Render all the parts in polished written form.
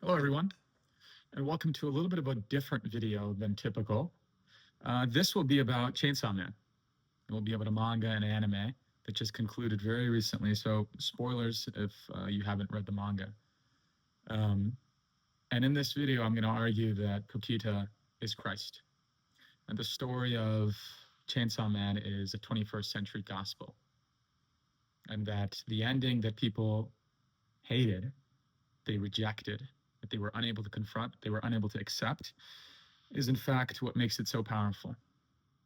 Hello, everyone, and welcome to a little bit of a different video than typical. This will be about Chainsaw Man. It will be about a manga and anime that just concluded very recently, so spoilers if you haven't read the manga. Um, and in this video, I'm going to argue that Kokita is Christ, and the story of Chainsaw Man is a 21st century gospel, and that the ending that people hated, they rejected, that they were unable to confront, they were unable to accept, is in fact what makes it so powerful,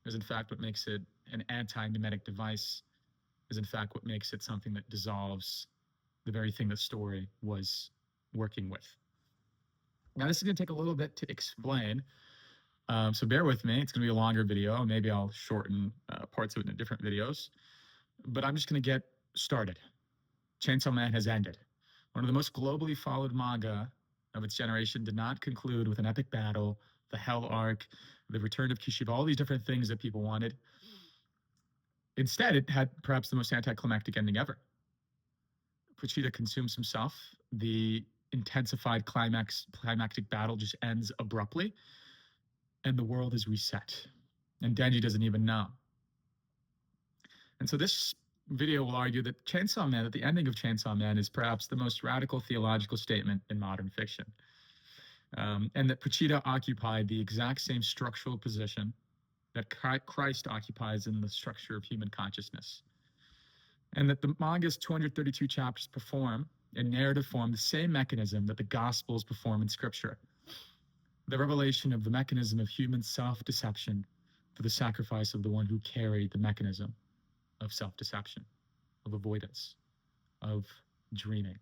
is in fact what makes it an anti-mimetic device, is in fact what makes it something that dissolves the very thing the story was working with. Now, this is going to take a little bit to explain, so bear with me. It's going to be a longer video. Maybe I'll shorten parts of it in different videos, but I'm just going to get started. Chainsaw Man has ended. One of the most globally followed manga of its generation did not conclude with an epic battle, the Hell arc, the return of Kishiba, all these different things that people wanted. Instead, it had perhaps the most anticlimactic ending ever. Pochita consumes himself. The intensified climactic battle just ends abruptly, and the world is reset. And Denji doesn't even know. And so this video will argue that Chainsaw Man, that the ending of Chainsaw Man is perhaps the most radical theological statement in modern fiction. And that Pochita occupied the exact same structural position that Christ occupies in the structure of human consciousness. And that the manga's 232 chapters perform, in narrative form, the same mechanism that the Gospels perform in Scripture. The revelation of the mechanism of human self-deception for the sacrifice of the one who carried the mechanism of self-deception, of avoidance, of dreaming.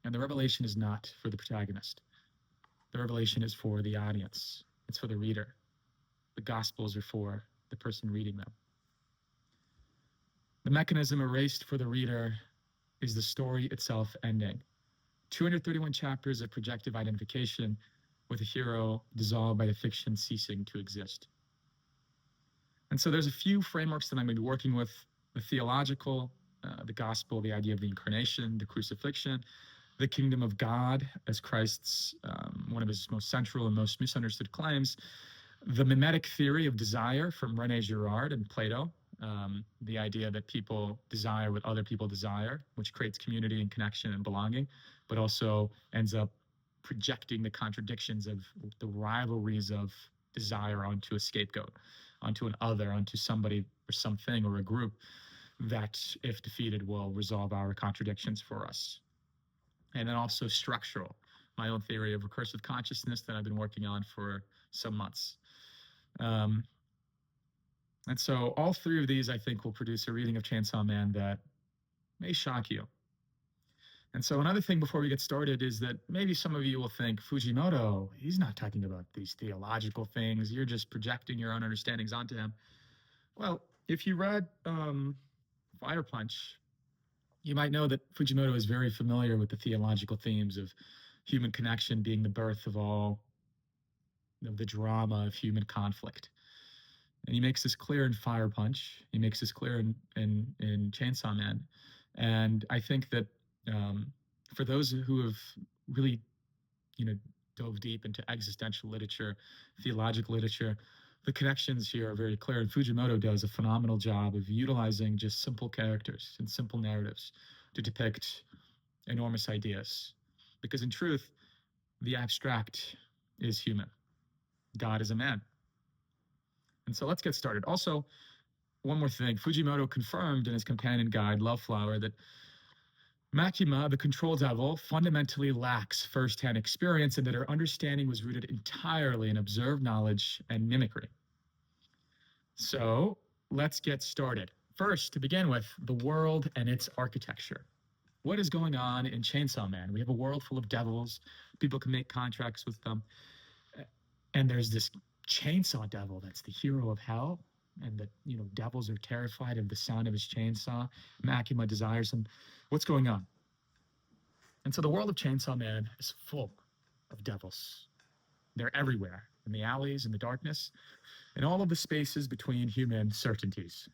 And the revelation is not for the protagonist. The revelation is for the audience. It's for the reader. The Gospels are for the person reading them. The mechanism erased for the reader is the story itself ending. 231 chapters of projective identification with a hero dissolved by the fiction ceasing to exist. And so there's a few frameworks that I'm going to be working with: the theological, the gospel, the idea of the incarnation, the crucifixion, the kingdom of God as Christ's, one of his most central and most misunderstood claims, the mimetic theory of desire from René Girard and Plato, the idea that people desire what other people desire, which creates community and connection and belonging, but also ends up projecting the contradictions of the rivalries of desire onto a scapegoat, onto an other, onto somebody or something or a group that, if defeated, will resolve our contradictions for us. And then also structural, my own theory of recursive consciousness that I've been working on for some months. And so all three of these, I think, will produce a reading of Chainsaw Man that may shock you. And so another thing before we get started is that maybe some of you will think, Fujimoto, he's not talking about these theological things. You're just projecting your own understandings onto him. Well, if you read Fire Punch, you might know that Fujimoto is very familiar with the theological themes of human connection being the birth of all the drama of human conflict. And he makes this clear in Fire Punch. He makes this clear in Chainsaw Man. And I think that for those who have really, dove deep into existential literature, theological literature, the connections here are very clear. And Fujimoto does a phenomenal job of utilizing just simple characters and simple narratives to depict enormous ideas. Because in truth, the abstract is human. God is a man. And so let's get started. Also, one more thing. Fujimoto confirmed in his companion guide, Love Flower, that Makima, the control devil, fundamentally lacks firsthand experience and that her understanding was rooted entirely in observed knowledge and mimicry. So let's get started. First, to begin with, the world and its architecture. What is going on in Chainsaw Man? We have a world full of devils. People can make contracts with them. And there's this chainsaw devil that's the hero of hell, and that devils are terrified of the sound of his chainsaw. Makima desires him. What's going on? And so the world of Chainsaw Man is full of devils. They're everywhere, in the alleys, in the darkness, in all of the spaces between human certainties.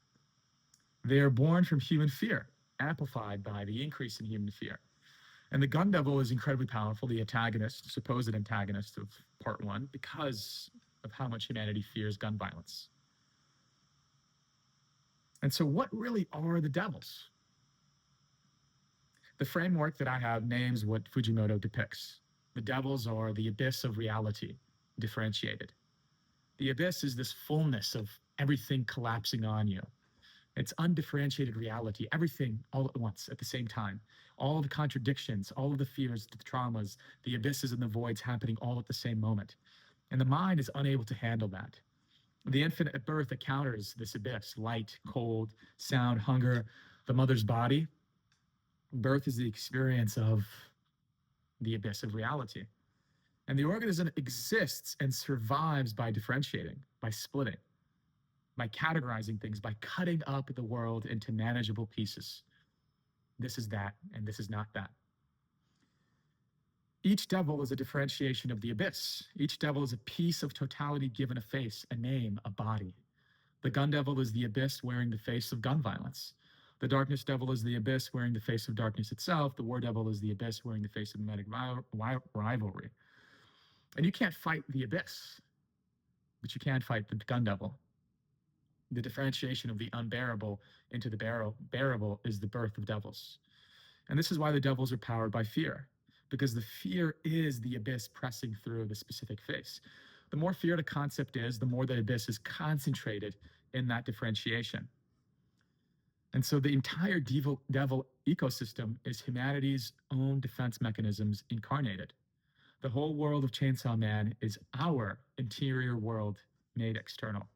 They are born from human fear, amplified by the increase in human fear. And the gun devil is incredibly powerful, the antagonist, supposed antagonist of part one, because of how much humanity fears gun violence. And so, what really are the devils? The framework that I have names what Fujimoto depicts. The devils are the abyss of reality, differentiated. The abyss is this fullness of everything collapsing on you. It's undifferentiated reality, everything all at once at the same time. All of the contradictions, all of the fears, the traumas, the abysses and the voids happening all at the same moment. And the mind is unable to handle that. The infant at birth encounters this abyss: light, cold, sound, hunger, the mother's body. Birth is the experience of the abyss of reality. And the organism exists and survives by differentiating, by splitting, by categorizing things, by cutting up the world into manageable pieces. This is that, and this is not that. Each devil is a differentiation of the abyss. Each devil is a piece of totality given a face, a name, a body. The gun devil is the abyss wearing the face of gun violence. The darkness devil is the abyss wearing the face of darkness itself. The war devil is the abyss wearing the face of mimetic rivalry. And you can't fight the abyss, but you can fight the gun devil. The differentiation of the unbearable into the bearable is the birth of devils. And this is why the devils are powered by fear, because the fear is the abyss pressing through the specific face. The more feared a concept is, the more the abyss is concentrated in that differentiation. And so the entire devil ecosystem is humanity's own defense mechanisms incarnated. The whole world of Chainsaw Man is our interior world made external.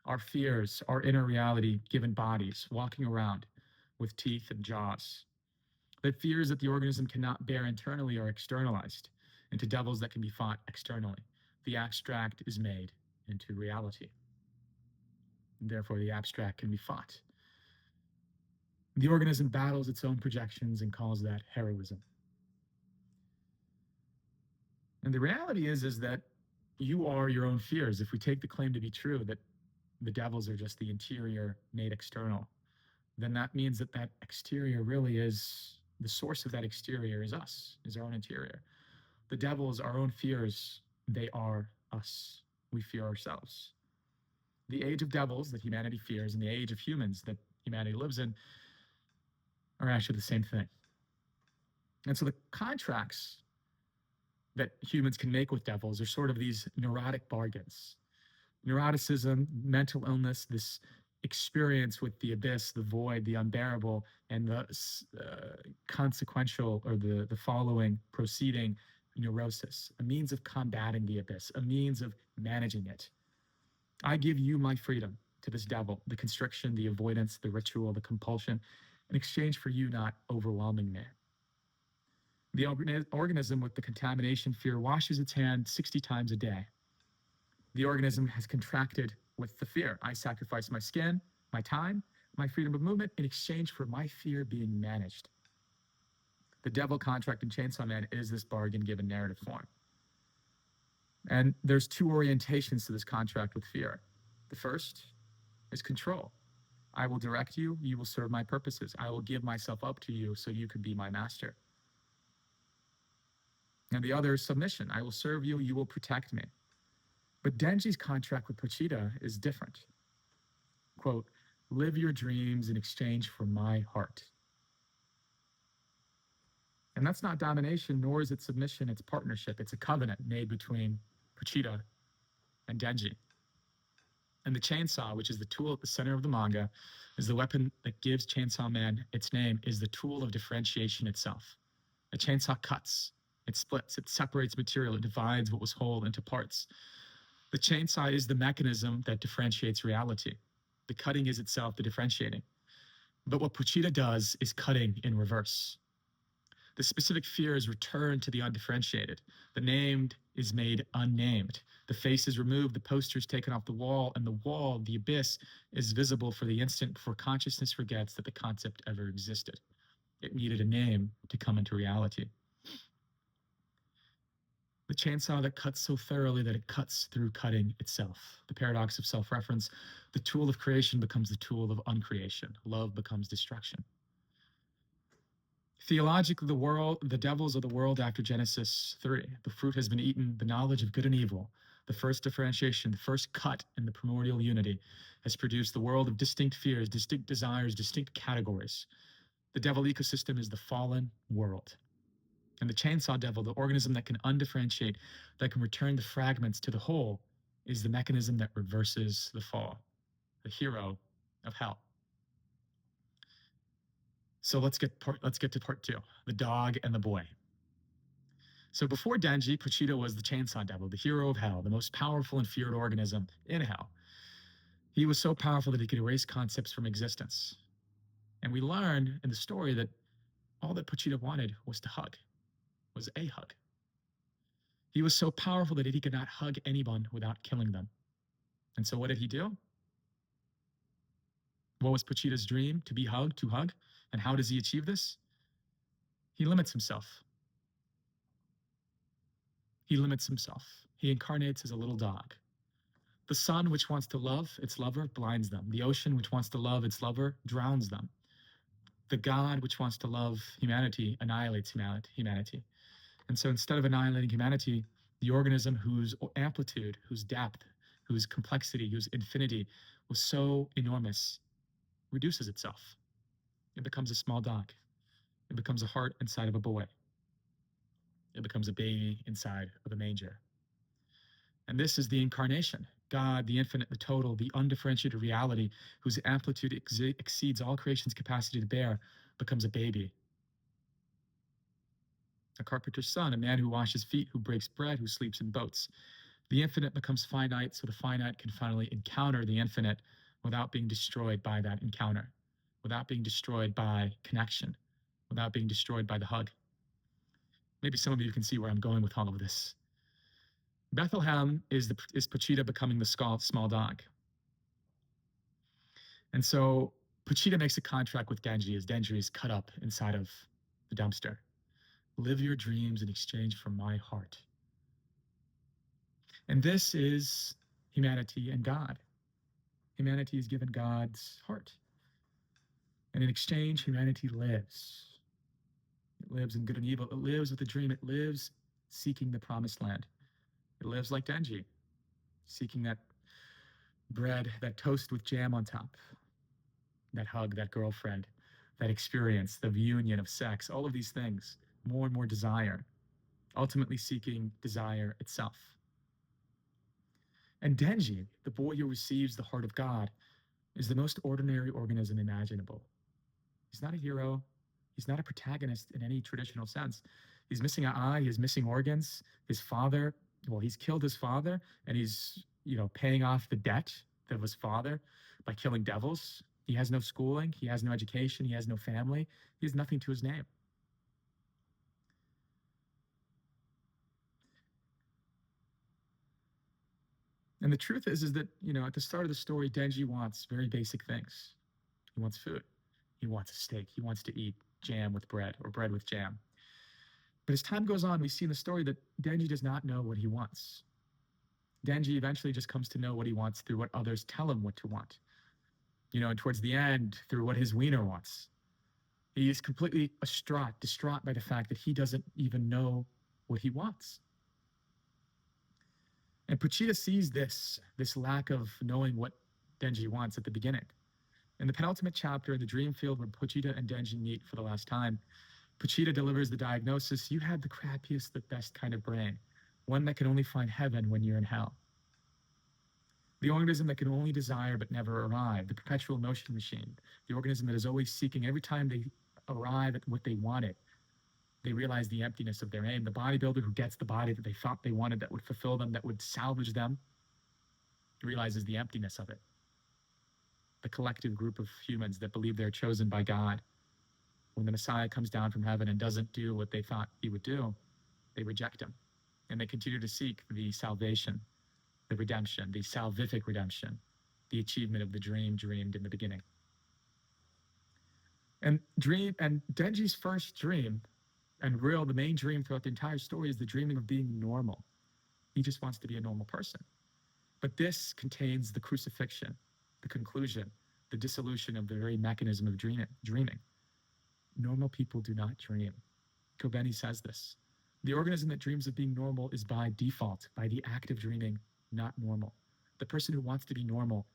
Our fears, our inner reality given bodies, walking around with teeth and jaws. The fears that the organism cannot bear internally are externalized into devils that can be fought externally. The abstract is made into reality. And therefore, the abstract can be fought. The organism battles its own projections and calls that heroism. And the reality is that you are your own fears. If we take the claim to be true that the devils are just the interior made external, then that means that that exterior really is, the source of that exterior is us, is our own interior. The devils, our own fears, they are us. We fear ourselves. The age of devils that humanity fears and the age of humans that humanity lives in are actually the same thing. And so the contracts that humans can make with devils are sort of these neurotic bargains. Neuroticism, mental illness, this experience with the abyss, the void, the unbearable, and the consequential or the following proceeding neurosis, a means of combating the abyss, a means of managing it. I give you my freedom to this devil, the constriction, the avoidance, the ritual, the compulsion, in exchange for you not overwhelming me. The organism with the contamination fear washes its hands 60 times a day. The organism has contracted with the fear. I sacrifice my skin, my time, my freedom of movement in exchange for my fear being managed. The devil contract in Chainsaw Man is this bargain given narrative form. And there's two orientations to this contract with fear. The first is control. I will direct you, you will serve my purposes. I will give myself up to you so you can be my master. And the other is submission. I will serve you, you will protect me. But Denji's contract with Pochita is different. Quote, live your dreams in exchange for my heart. And that's not domination, nor is it submission, it's partnership. It's a covenant made between Pochita and Denji. And the chainsaw, which is the tool at the center of the manga, is the weapon that gives Chainsaw Man its name, is the tool of differentiation itself. A chainsaw cuts, it splits, it separates material, it divides what was whole into parts. The chainsaw is the mechanism that differentiates reality. The cutting is itself the differentiating. But what Pochita does is cutting in reverse. The specific fear is returned to the undifferentiated. The named is made unnamed. The face is removed, the poster is taken off the wall, and the wall, the abyss, is visible for the instant before consciousness forgets that the concept ever existed. It needed a name to come into reality. The chainsaw that cuts so thoroughly that it cuts through cutting itself. The paradox of self-reference. The tool of creation becomes the tool of uncreation. Love becomes destruction. Theologically, the devils of the world after Genesis 3. The fruit has been eaten, the knowledge of good and evil, the first differentiation, the first cut in the primordial unity, has produced the world of distinct fears, distinct desires, distinct categories. The devil ecosystem is the fallen world. And the chainsaw devil, the organism that can undifferentiate, that can return the fragments to the whole, is the mechanism that reverses the fall, the hero of hell. So let's get to part 2, the dog and the boy. So before Denji, Pochita was the chainsaw devil, the hero of hell, the most powerful and feared organism in hell. He was so powerful that he could erase concepts from existence. And we learn in the story that all that Pochita wanted was to hug, was a hug. He was so powerful that he could not hug anyone without killing them. And so what did he do? What was Pochita's dream? To be hugged, to hug. And how does he achieve this? He limits himself. He limits himself. He incarnates as a little dog. The sun, which wants to love its lover, blinds them. The ocean, which wants to love its lover, drowns them. The God, which wants to love humanity, annihilates humanity. And so instead of annihilating humanity, the organism whose amplitude, whose depth, whose complexity, whose infinity was so enormous, reduces itself. It becomes a small dog. It becomes a heart inside of a boy. It becomes a baby inside of a manger. And this is the incarnation. God, the infinite, the total, the undifferentiated reality, whose amplitude exceeds all creation's capacity to bear, becomes a baby. A carpenter's son, a man who washes feet, who breaks bread, who sleeps in boats. The infinite becomes finite, so the finite can finally encounter the infinite without being destroyed by that encounter, without being destroyed by connection, without being destroyed by the hug. Maybe some of you can see where I'm going with all of this. Bethlehem is Pochita becoming the small dog. And so Pochita makes a contract with Denji as Denji is cut up inside of the dumpster. Live your dreams in exchange for my heart. And this is humanity and God. Humanity is given God's heart. And in exchange, humanity lives. It lives in good and evil. It lives with a dream. It lives seeking the promised land. It lives like Denji, seeking that bread, that toast with jam on top, that hug, that girlfriend, that experience, the union of sex, all of these things, more and more desire, ultimately seeking desire itself. And Denji, the boy who receives the heart of God, is the most ordinary organism imaginable. He's not a hero. He's not a protagonist in any traditional sense. He's missing an eye. He's missing organs. His father, well, he's killed his father, and he's, paying off the debt of his father by killing devils. He has no schooling. He has no education. He has no family. He has nothing to his name. And the truth is that, at the start of the story, Denji wants very basic things. He wants food. He wants a steak. He wants to eat jam with bread or bread with jam. But as time goes on, we see in the story that Denji does not know what he wants. Denji eventually just comes to know what he wants through what others tell him what to want. And towards the end, through what his wiener wants. He is completely distraught by the fact that he doesn't even know what he wants. And Pochita sees this lack of knowing what Denji wants at the beginning. In the penultimate chapter, in the dream field where Pochita and Denji meet for the last time, Pochita delivers the diagnosis: you have the crappiest, the best kind of brain, one that can only find heaven when you're in hell. The organism that can only desire but never arrive, the perpetual motion machine, the organism that is always seeking. Every time they arrive at what they wanted, they realize the emptiness of their aim. The bodybuilder who gets the body that they thought they wanted, that would fulfill them, that would salvage them, realizes the emptiness of it. The collective group of humans that believe they're chosen by God, when the Messiah comes down from heaven and doesn't do what they thought he would do, they reject him. And they continue to seek the salvation, the redemption, the salvific redemption, the achievement of the dream dreamed in the beginning. And Denji's first dream, and the main dream throughout the entire story, is the dreaming of being normal. He just wants to be a normal person. But this contains the crucifixion, the conclusion, the dissolution of the very mechanism of dreaming. Normal people do not dream. Kobeni says this. The organism that dreams of being normal is by default, by the act of dreaming, not normal. The person who wants to be normal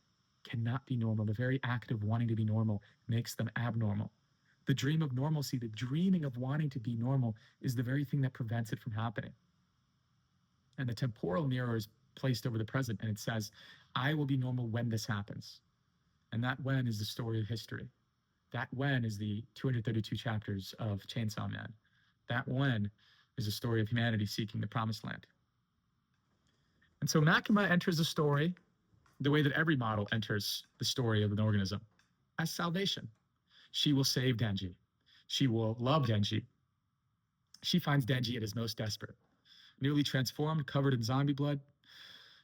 cannot be normal. The very act of wanting to be normal makes them abnormal. The dream of normalcy, the dreaming of wanting to be normal, is the very thing that prevents it from happening. And the temporal mirror is placed over the present, and it says, I will be normal when this happens. And that when is the story of history. That when is the 232 chapters of Chainsaw Man. That when is the story of humanity seeking the promised land. And so Makima enters the story the way that every model enters the story of an organism, as salvation. She will save Denji. She will love Denji. She finds Denji at his most desperate, newly transformed, covered in zombie blood,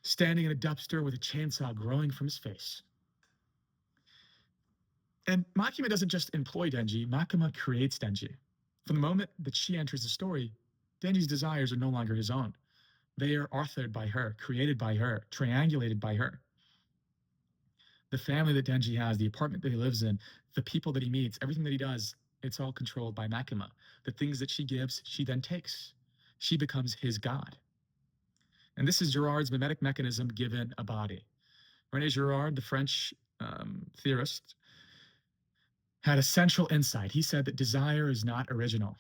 standing in a dumpster with a chainsaw growing from his face. And Makima doesn't just employ Denji, Makima creates Denji. From the moment that she enters the story, Denji's desires are no longer his own. They are authored by her, created by her, triangulated by her. The family that Denji has, the apartment that he lives in, the people that he meets, everything that he does, it's all controlled by Makima. The things that she gives, she then takes. She becomes his god. And this is Girard's mimetic mechanism given a body. René Girard, the French theorist, had a central insight. He said that desire is not original.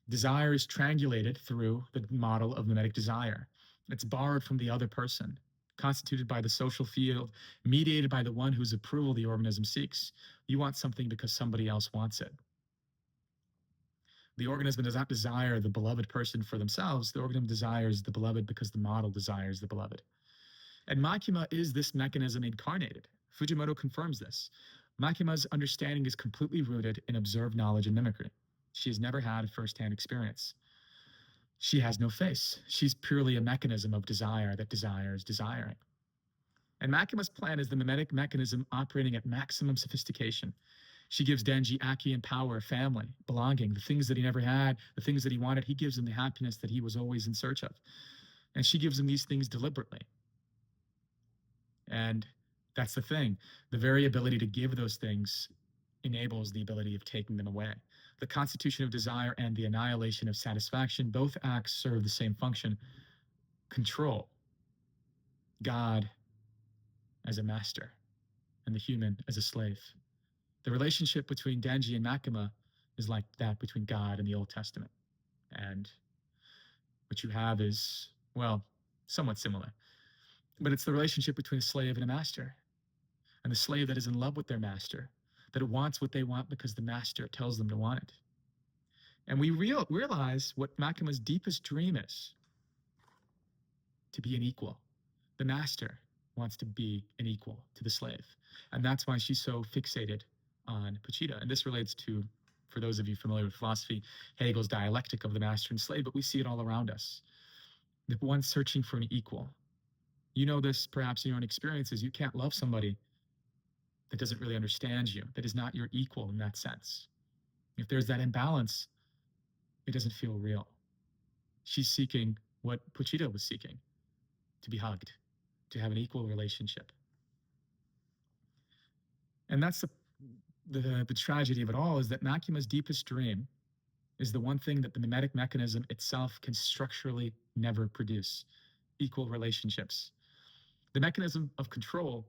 Desire is triangulated through the model of mimetic desire. It's borrowed from the other person, constituted by the social field, mediated by the one whose approval the organism seeks. You want something because somebody else wants it. The organism does not desire the beloved person for themselves. The organism desires the beloved because the model desires the beloved. And Makima is this mechanism incarnated. Fujimoto confirms this. Makima's understanding is completely rooted in observed knowledge and mimicry. She has never had a firsthand experience. She has no face. She's purely a mechanism of desire that desires desiring. And Makima's plan is the mimetic mechanism operating at maximum sophistication. She gives Denji Aki and power, family, belonging, the things that he never had, the things that he wanted. He gives him the happiness that he was always in search of. And she gives him these things deliberately. And that's the thing. The very ability to give those things enables the ability of taking them away. The constitution of desire and the annihilation of satisfaction, both acts serve the same function. Control. God as a master and the human as a slave. The relationship between Denji and Makima is like that between God and the Old Testament. And what you have is, well, somewhat similar. But it's the relationship between a slave and a master. And the slave that is in love with their master, that wants what they want because the master tells them to want it. And we realize what Makima's deepest dream is: to be an equal. The master wants to be an equal to the slave. And that's why she's so fixated on Pochita. And this relates to, for those of you familiar with philosophy, Hegel's dialectic of the master and slave, but we see it all around us. The one searching for an equal. You know this perhaps in your own experiences. You can't love somebody that doesn't really understand you, that is not your equal in that sense. If there's that imbalance, it doesn't feel real. She's seeking what Pochita was seeking: to be hugged, to have an equal relationship. And that's the tragedy of it all, is that Makima's deepest dream is the one thing that the mimetic mechanism itself can structurally never produce: equal relationships. The mechanism of control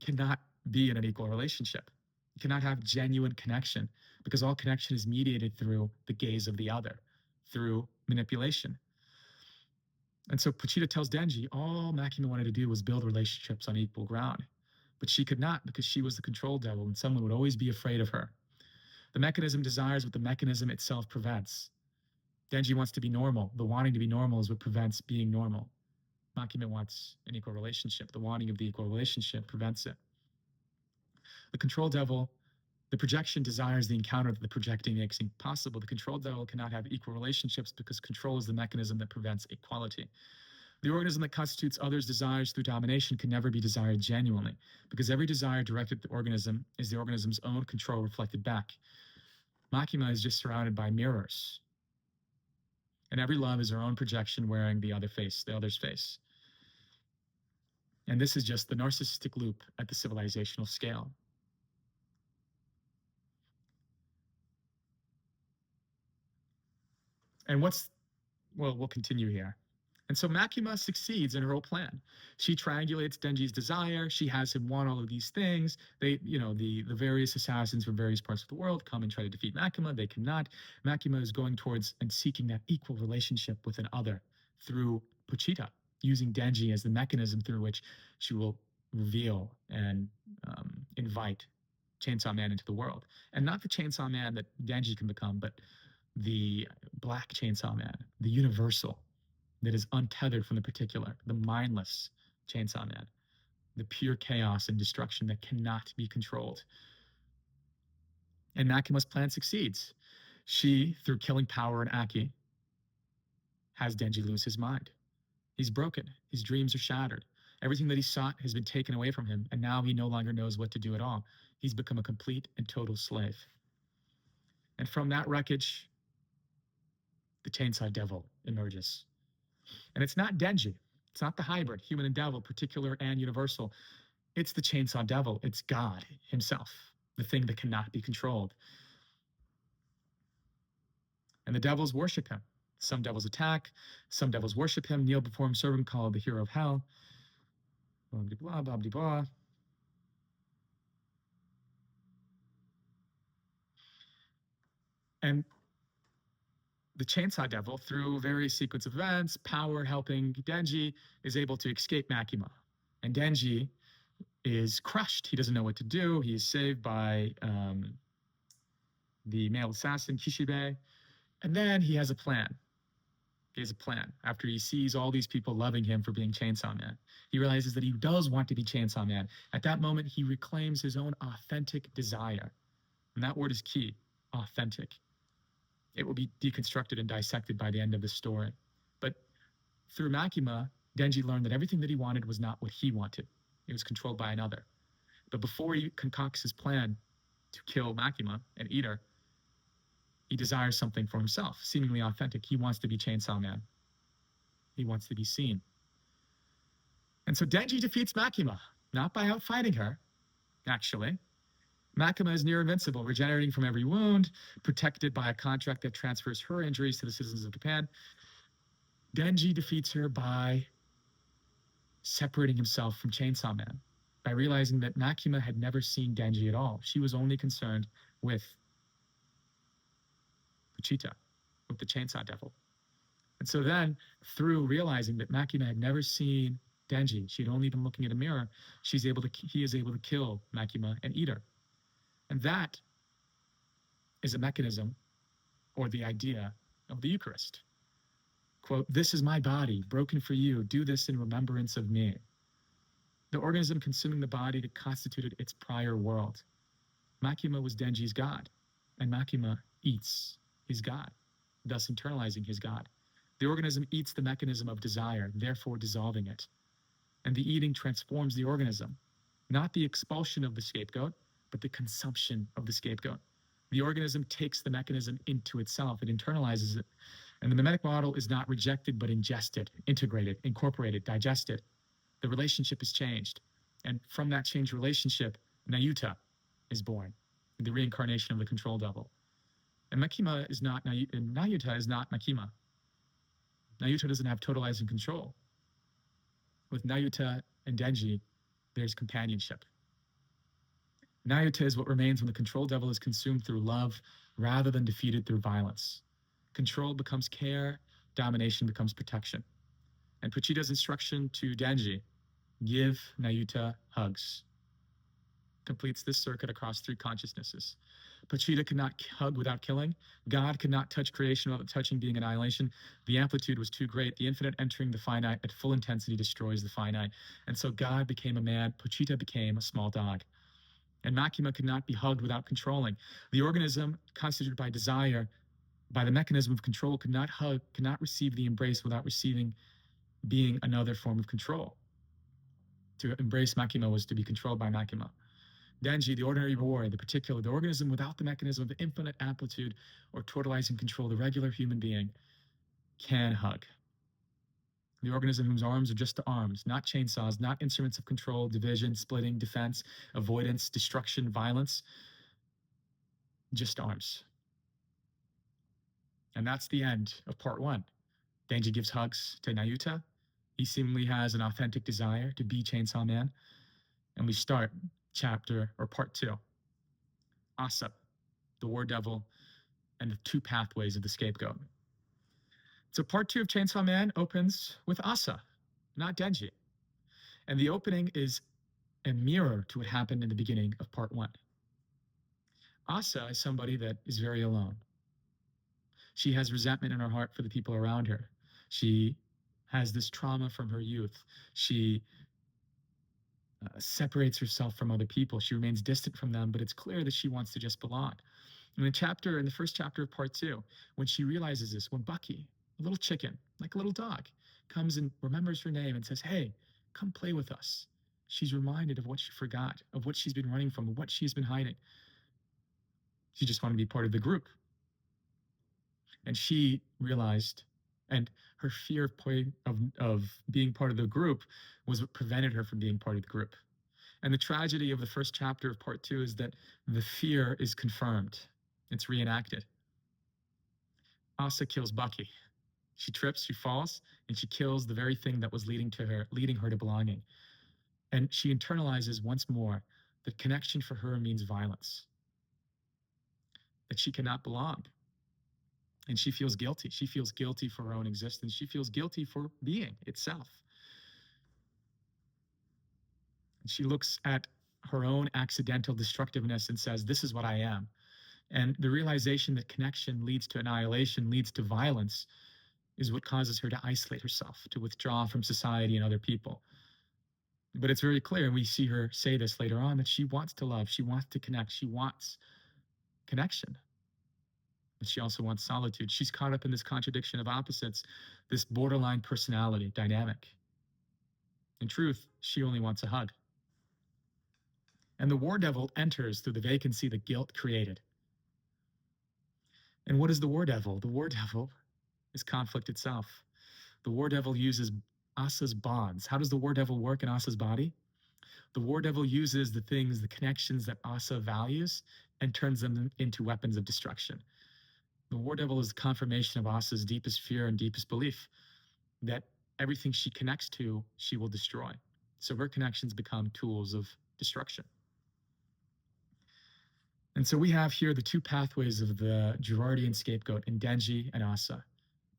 cannot be in an equal relationship. You cannot have genuine connection, because all connection is mediated through the gaze of the other, through manipulation. And so Pochita tells Denji all Makima wanted to do was build relationships on equal ground. But she could not, because she was the control devil and someone would always be afraid of her. The mechanism desires what the mechanism itself prevents. Denji wants to be normal. The wanting to be normal is what prevents being normal. Makima wants an equal relationship. The wanting of the equal relationship prevents it. The control devil, the projection desires the encounter that the projecting makes impossible. The control devil cannot have equal relationships because control is the mechanism that prevents equality. The organism that constitutes others' desires through domination can never be desired genuinely, because every desire directed at the organism is the organism's own control reflected back. Makima is just surrounded by mirrors. And every love is her own projection wearing the other's face. And this is just the narcissistic loop at the civilizational scale. And we'll continue here. And so Makima succeeds in her whole plan. She triangulates Denji's desire. She has him want all of these things. The various assassins from various parts of the world come and try to defeat Makima. They cannot. Makima is going towards and seeking that equal relationship with an other through Pochita, using Denji as the mechanism through which she will reveal and invite Chainsaw Man into the world. And not the Chainsaw Man that Denji can become, but the Black Chainsaw Man, the universal, that is untethered from the particular, the mindless Chainsaw Man, the pure chaos and destruction that cannot be controlled. And Makima's plan succeeds. She, through killing Power and Aki, has Denji lose his mind. He's broken. His dreams are shattered. Everything that he sought has been taken away from him, and now he no longer knows what to do at all. He's become a complete and total slave. And from that wreckage, the Chainsaw Devil emerges. And it's not Denji. It's not the hybrid, human and devil, particular and universal. It's the Chainsaw Devil. It's God himself, the thing that cannot be controlled. And the devils worship him. Some devils attack. Some devils worship him, kneel before him, serve him, call him the hero of hell. Blah, blah, blah, blah, blah. And the Chainsaw Devil, through various sequence of events, Power helping Denji, is able to escape Makima. And Denji is crushed. He doesn't know what to do. He is saved by the male assassin, Kishibe. And then he has a plan. He has a plan. After he sees all these people loving him for being Chainsaw Man, he realizes that he does want to be Chainsaw Man. At that moment, he reclaims his own authentic desire. And that word is key, authentic. It will be deconstructed and dissected by the end of the story. But through Makima, Denji learned that everything that he wanted was not what he wanted. It was controlled by another. But before he concocts his plan to kill Makima and eat her, he desires something for himself, seemingly authentic. He wants to be Chainsaw Man. He wants to be seen. And so Denji defeats Makima, not by outfighting her, actually. Makima is near invincible, regenerating from every wound, protected by a contract that transfers her injuries to the citizens of Japan. Denji defeats her by separating himself from Chainsaw Man, by realizing that Makima had never seen Denji at all. She was only concerned with Pochita, with the Chainsaw Devil. And so then, through realizing that Makima had never seen Denji, she'd only been looking at a mirror, he is able to kill Makima and eat her. And that is a mechanism, or the idea, of the Eucharist. Quote, "This is my body, broken for you. Do this in remembrance of me." The organism consuming the body that constituted its prior world. Makima was Denji's God, and Makima eats his God, thus internalizing his God. The organism eats the mechanism of desire, therefore dissolving it. And the eating transforms the organism, not the expulsion of the scapegoat, but the consumption of the scapegoat. The organism takes the mechanism into itself. It internalizes it. And the mimetic model is not rejected, but ingested, integrated, incorporated, digested. The relationship is changed. And from that changed relationship, Nayuta is born, the reincarnation of the control devil. And Nayuta is not Makima. Nayuta doesn't have totalizing control. With Nayuta and Denji, there's companionship. Nayuta is what remains when the control devil is consumed through love rather than defeated through violence. Control becomes care, domination becomes protection. And Pochita's instruction to Denji, give Nayuta hugs, completes this circuit across 3 consciousnesses. Pochita could not hug without killing. God could not touch creation without touching being annihilation. The amplitude was too great. The infinite entering the finite at full intensity destroys the finite. And so God became a man. Pochita became a small dog. And Makima could not be hugged without controlling. The organism constituted by desire, by the mechanism of control, could not receive the embrace without receiving being another form of control. To embrace Makima was to be controlled by Makima. Denji, the ordinary warrior, the organism without the mechanism of infinite amplitude or totalizing control, the regular human being, can hug. The organism whose arms are just arms, not chainsaws, not instruments of control, division, splitting, defense, avoidance, destruction, violence, just arms. And that's the end of part 1. Denji gives hugs to Nayuta. He seemingly has an authentic desire to be Chainsaw Man. And we start part 2. Asa, the War Devil, and the 2 pathways of the scapegoat. So part 2 of Chainsaw Man opens with Asa, not Denji. And the opening is a mirror to what happened in the beginning of part 1. Asa is somebody that is very alone. She has resentment in her heart for the people around her. She has this trauma from her youth. She separates herself from other people. She remains distant from them, but it's clear that she wants to just belong. In the first chapter of part 2, when she realizes this, when Bucky, a little chicken, like a little dog, comes and remembers her name and says, "Hey, come play with us," she's reminded of what she forgot, of what she's been running from, of what she's been hiding. She just wanted to be part of the group. And she realized, and her fear of being part of the group was what prevented her from being part of the group. And the tragedy of the first chapter of part 2 is that the fear is confirmed. It's reenacted. Asa kills Bucky. She trips, she falls, and she kills the very thing that was leading her to belonging. And she internalizes once more that connection for her means violence, that she cannot belong. And she feels guilty. She feels guilty for her own existence. She feels guilty for being itself. And she looks at her own accidental destructiveness and says, "This is what I am." And the realization that connection leads to annihilation, leads to violence, is what causes her to isolate herself, to withdraw from society and other people. But it's very clear, and we see her say this later on, that she wants to love, she wants to connect, she wants connection. But she also wants solitude. She's caught up in this contradiction of opposites, this borderline personality dynamic. In truth, she only wants a hug. And the War Devil enters through the vacancy that guilt created. And what is the War Devil? The War Devil is conflict itself. The War Devil uses Asa's bonds. How does the War Devil work in Asa's body? The War Devil uses the things, the connections that Asa values, and turns them into weapons of destruction. The War Devil is the confirmation of Asa's deepest fear and deepest belief that everything she connects to, she will destroy. So her connections become tools of destruction. And so we have here the 2 pathways of the Girardian scapegoat in Denji and Asa.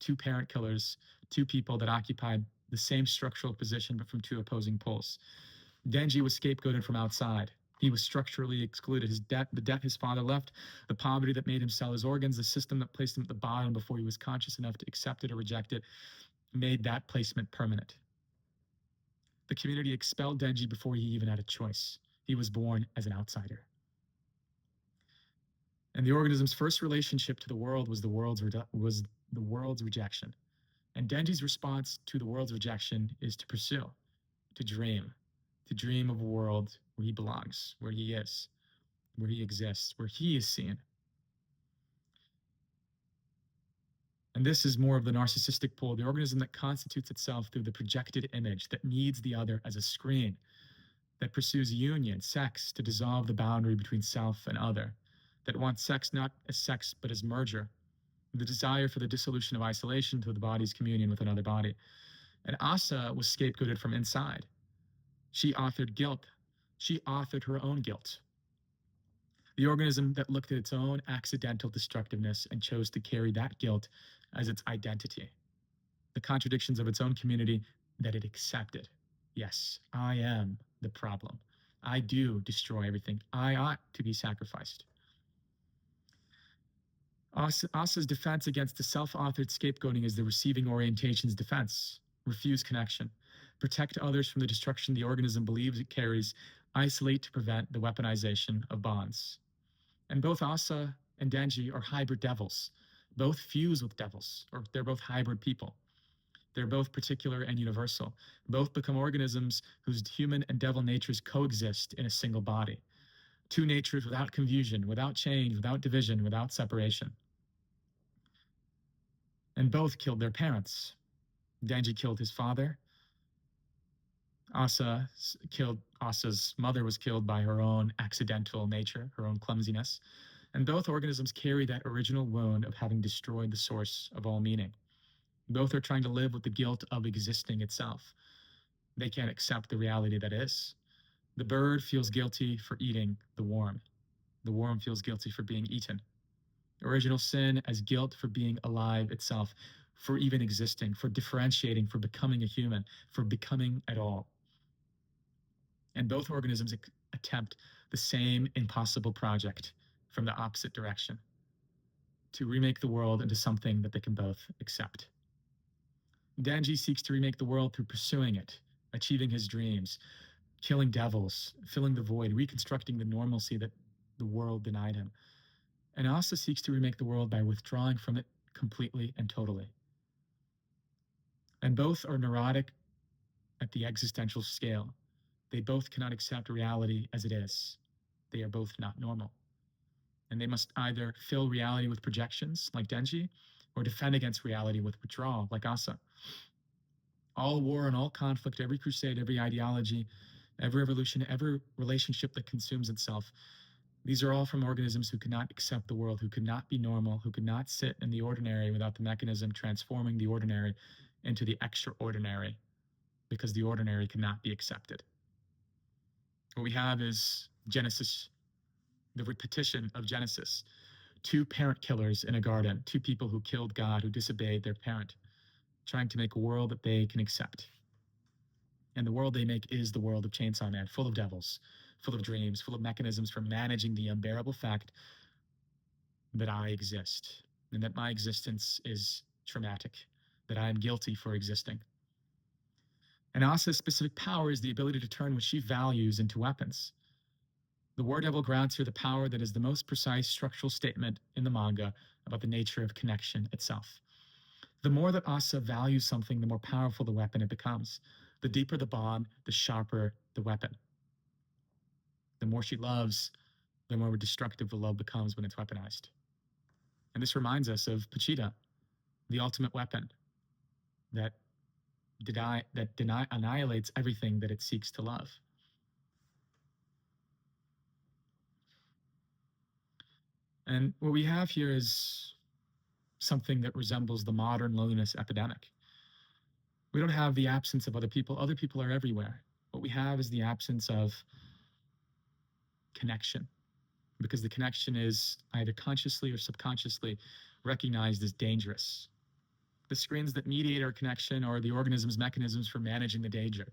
2 parent killers, 2 people that occupied the same structural position but from 2 opposing poles. Denji was scapegoated from outside. He was structurally excluded. The death his father left, the poverty that made him sell his organs, the system that placed him at the bottom before he was conscious enough to accept it or reject it, made that placement permanent. The community expelled Denji before he even had a choice. He was born as an outsider. And the organism's first relationship to the world was the world's rejection. And Denji's response to the world's rejection is to pursue, to dream of a world where he belongs, where he is, where he exists, where he is seen. And this is more of the narcissistic pole, the organism that constitutes itself through the projected image, that needs the other as a screen, that pursues union, sex, to dissolve the boundary between self and other, that wants sex not as sex but as merger, the desire for the dissolution of isolation to the body's communion with another body. And Asa was scapegoated from inside. She authored guilt. She authored her own guilt. The organism that looked at its own accidental destructiveness and chose to carry that guilt as its identity. The contradictions of its own community that it accepted. Yes, I am the problem. I do destroy everything. I ought to be sacrificed. Asa's defense against the self-authored scapegoating is the receiving orientation's defense. Refuse connection. Protect others from the destruction the organism believes it carries. Isolate to prevent the weaponization of bonds. And both Asa and Denji are hybrid devils. Both fuse with devils, or they're both hybrid people. They're both particular and universal. Both become organisms whose human and devil natures coexist in a single body. 2 natures without confusion, without change, without division, without separation. And both killed their parents. Denji killed his father. Asa's mother was killed by her own accidental nature, her own clumsiness. And both organisms carry that original wound of having destroyed the source of all meaning. Both are trying to live with the guilt of existing itself. They can't accept the reality that is. The bird feels guilty for eating the worm. The worm feels guilty for being eaten. Original sin as guilt for being alive itself, for even existing, for differentiating, for becoming a human, for becoming at all. And both organisms attempt the same impossible project from the opposite direction, to remake the world into something that they can both accept. Denji seeks to remake the world through pursuing it, achieving his dreams, killing devils, filling the void, reconstructing the normalcy that the world denied him. And Asa seeks to remake the world by withdrawing from it completely and totally. And both are neurotic at the existential scale. They both cannot accept reality as it is. They are both not normal. And they must either fill reality with projections, like Denji, or defend against reality with withdrawal, like Asa. All war and all conflict, every crusade, every ideology, every revolution, every relationship that consumes itself, these are all from organisms who could not accept the world, who could not be normal, who could not sit in the ordinary without the mechanism transforming the ordinary into the extraordinary, because the ordinary cannot be accepted. What we have is Genesis, the repetition of Genesis. Two parent killers in a garden, two people who killed God, who disobeyed their parent, trying to make a world that they can accept. And the world they make is the world of Chainsaw Man, full of devils, full of dreams, full of mechanisms for managing the unbearable fact that I exist, and that my existence is traumatic, that I am guilty for existing. And Asa's specific power is the ability to turn what she values into weapons. The War Devil grants her the power that is the most precise structural statement in the manga about the nature of connection itself. The more that Asa values something, the more powerful the weapon it becomes. The deeper the bond, the sharper the weapon. The more she loves, the more destructive the love becomes when it's weaponized. And this reminds us of Pochita, the ultimate weapon that annihilates everything that it seeks to love. And what we have here is something that resembles the modern loneliness epidemic. We don't have the absence of other people. Other people are everywhere. What we have is the absence of connection, because the connection is either consciously or subconsciously recognized as dangerous. The screens that mediate our connection are the organism's mechanisms for managing the danger,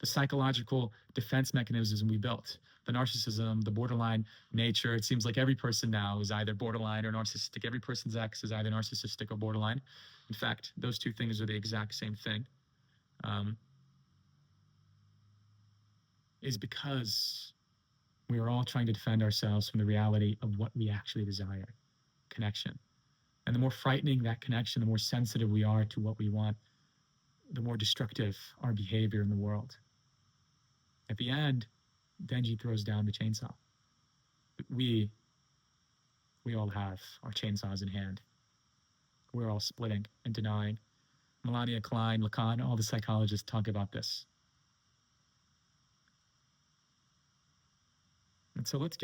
the psychological defense mechanisms we built, the narcissism, the borderline nature. It seems like every person now is either borderline or narcissistic. Every person's ex is either narcissistic or borderline. In fact, those two things are the exact same thing. Is because we are all trying to defend ourselves from the reality of what we actually desire, connection. And the more frightening that connection, the more sensitive we are to what we want, the more destructive our behavior in the world. At the end, Denji throws down the chainsaw. We all have our chainsaws in hand. We're all splitting and denying. Melania Klein, Lacan, all the psychologists talk about this. And so let's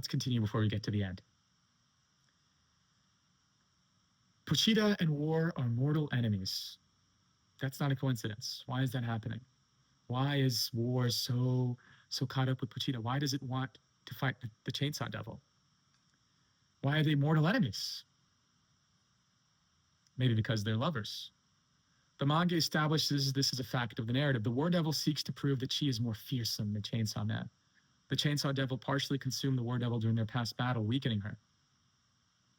continue before we get to the end. Pochita and war are mortal enemies. That's not a coincidence. Why is that happening? Why is war so caught up with Pochita? Why does it want to fight the Chainsaw Devil? Why are they mortal enemies? Maybe because they're lovers. The manga establishes this as a fact of the narrative. The War Devil seeks to prove that she is more fearsome than Chainsaw Man. The Chainsaw Devil partially consumed the War Devil during their past battle, weakening her.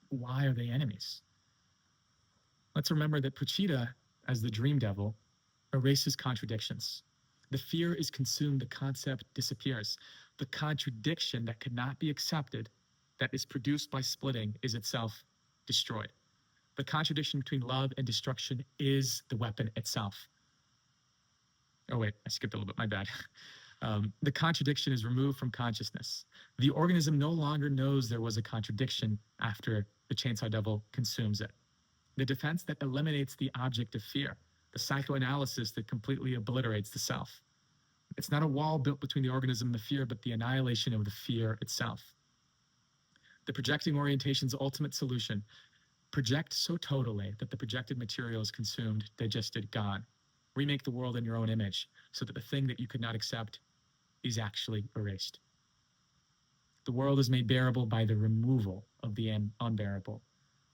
Why are they enemies? Let's remember that Pochita, as the Dream Devil, erases contradictions. The fear is consumed, the concept disappears. The contradiction that could not be accepted, that is produced by splitting, is itself destroyed. The contradiction between love and destruction is the weapon itself. Oh wait, I skipped a little bit, my bad. The contradiction is removed from consciousness. The organism no longer knows there was a contradiction after the Chainsaw Devil consumes it. The defense that eliminates the object of fear, the psychoanalysis that completely obliterates the self. It's not a wall built between the organism and the fear, but the annihilation of the fear itself. The projecting orientation's ultimate solution: project so totally that the projected material is consumed, digested, gone. Remake the world in your own image so that the thing that you could not accept is actually erased. The world is made bearable by the removal of the unbearable.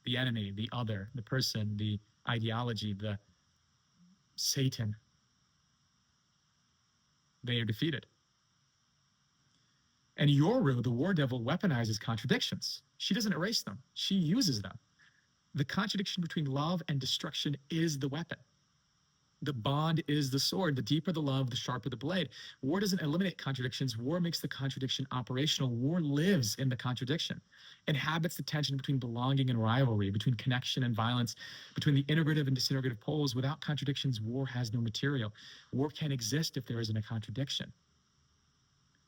The enemy, the other, the person, the ideology, the Satan, they are defeated. And Yoru, the war devil, weaponizes contradictions. She doesn't erase them. She uses them. The contradiction between love and destruction is the weapon. The bond is the sword. The deeper the love, the sharper the blade. War doesn't eliminate contradictions. War makes the contradiction operational. War lives in the contradiction, inhabits the tension between belonging and rivalry, between connection and violence, between the integrative and disintegrative poles. Without contradictions, war has no material. War can't exist if there isn't a contradiction.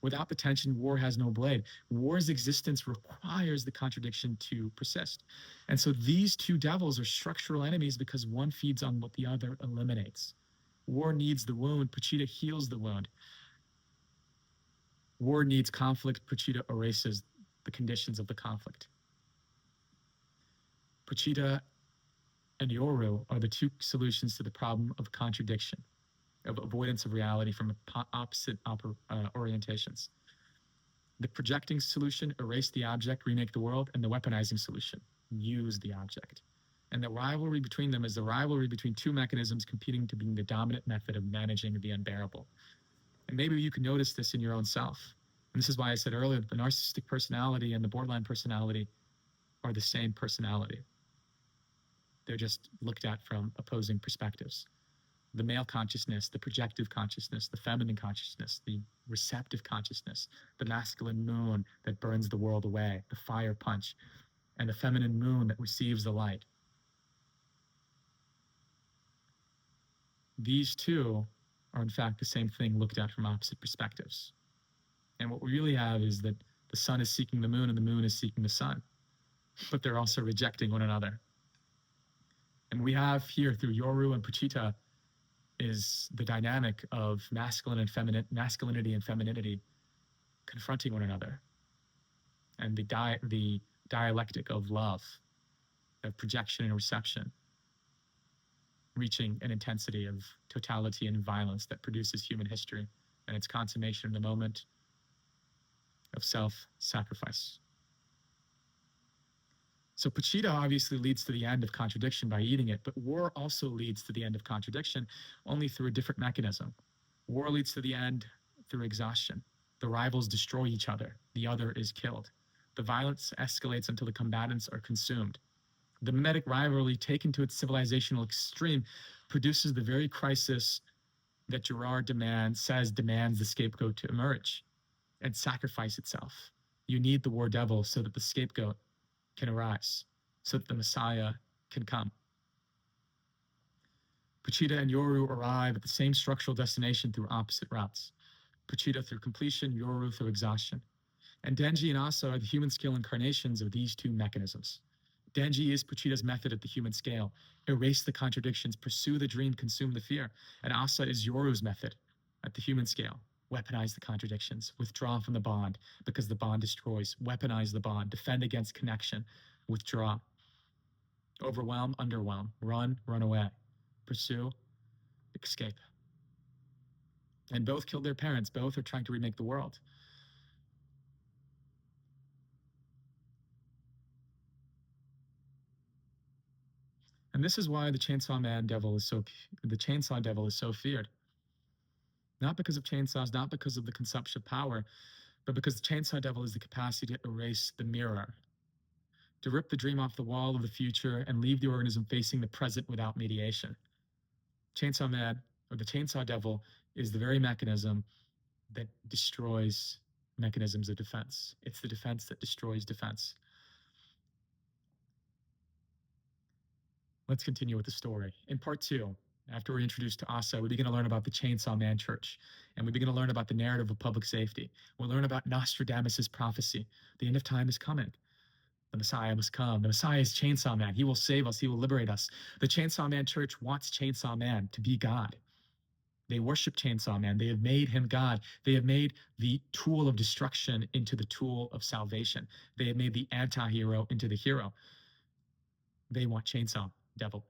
Without the tension, war has no blade. War's existence requires the contradiction to persist. And so these two devils are structural enemies because one feeds on what the other eliminates. War needs the wound, Pachita heals the wound. War needs conflict, Pachita erases the conditions of the conflict. Pachita and Yoru are the two solutions to the problem of contradiction, of avoidance of reality from opposite orientations. The projecting solution: erase the object, remake the world, and the weaponizing solution: use the object. And the rivalry between them is the rivalry between two mechanisms competing to being the dominant method of managing the unbearable. And maybe you can notice this in your own self. And this is why I said earlier, the narcissistic personality and the borderline personality are the same personality. They're just looked at from opposing perspectives. The male consciousness, the projective consciousness, the feminine consciousness, the receptive consciousness, the masculine moon that burns the world away, the fire punch, and the feminine moon that receives the light. These two are in fact the same thing looked at from opposite perspectives. And what we really have is that the sun is seeking the moon and the moon is seeking the sun, but they're also rejecting one another. And we have here through Yoru and Pachita is the dynamic of masculinity and femininity confronting one another, and the dialectic of love, of projection and reception, reaching an intensity of totality and violence that produces human history and its consummation in the moment of self-sacrifice. So Pachita obviously leads to the end of contradiction by eating it, but war also leads to the end of contradiction, only through a different mechanism. War leads to the end through exhaustion. The rivals destroy each other. The other is killed. The violence escalates until the combatants are consumed. The mimetic rivalry, taken to its civilizational extreme, produces the very crisis that Girard says demands the scapegoat to emerge and sacrifice itself. You need the war devil so that the scapegoat can arise, so that the Messiah can come. Pachita and Yoru arrive at the same structural destination through opposite routes. Pachita through completion, Yoru through exhaustion. And Denji and Asa are the human scale incarnations of these two mechanisms. Denji is Pachita's method at the human scale: erase the contradictions, pursue the dream, consume the fear. And Asa is Yoru's method at the human scale: weaponize the contradictions, withdraw from the bond because the bond destroys, weaponize the bond, defend against connection, withdraw, overwhelm, underwhelm, run away, pursue, escape. And both killed their parents. Both are trying to remake the world. And this is why the Chainsaw Devil is so feared. Not because of chainsaws, not because of the consumption of power, but because the Chainsaw Devil is the capacity to erase the mirror, to rip the dream off the wall of the future and leave the organism facing the present without mediation. Chainsaw Man, or the Chainsaw Devil, is the very mechanism that destroys mechanisms of defense. It's the defense that destroys defense. Let's continue with the story. In part 2, after we're introduced to Asa, we begin to learn about the Chainsaw Man Church, and we begin to learn about the narrative of public safety. We'll learn about Nostradamus' prophecy. The end of time is coming. The Messiah must come. The Messiah is Chainsaw Man. He will save us. He will liberate us. The Chainsaw Man Church wants Chainsaw Man to be God. They worship Chainsaw Man. They have made him God. They have made the tool of destruction into the tool of salvation. They have made the anti-hero into the hero. They want Chainsaw Devil.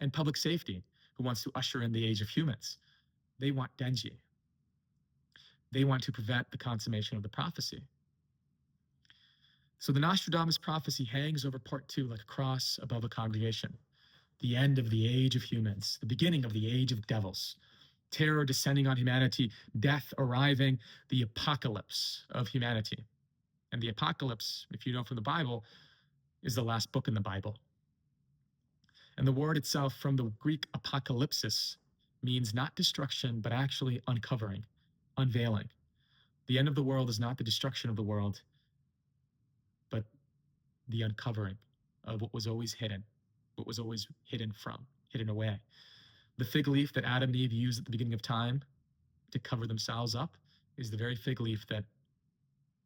And public safety, who wants to usher in the age of humans. They want Denji. They want to prevent the consummation of the prophecy. So the Nostradamus prophecy hangs over part 2 like a cross above a congregation. The end of the age of humans, the beginning of the age of devils, terror descending on humanity, death arriving, the apocalypse of humanity. And the apocalypse, if you know from the Bible, is the last book in the Bible. And the word itself from the Greek apocalypsis means not destruction, but actually uncovering, unveiling. The end of the world is not the destruction of the world, but the uncovering of what was always hidden, what was always hidden away. The fig leaf that Adam and Eve used at the beginning of time to cover themselves up is the very fig leaf that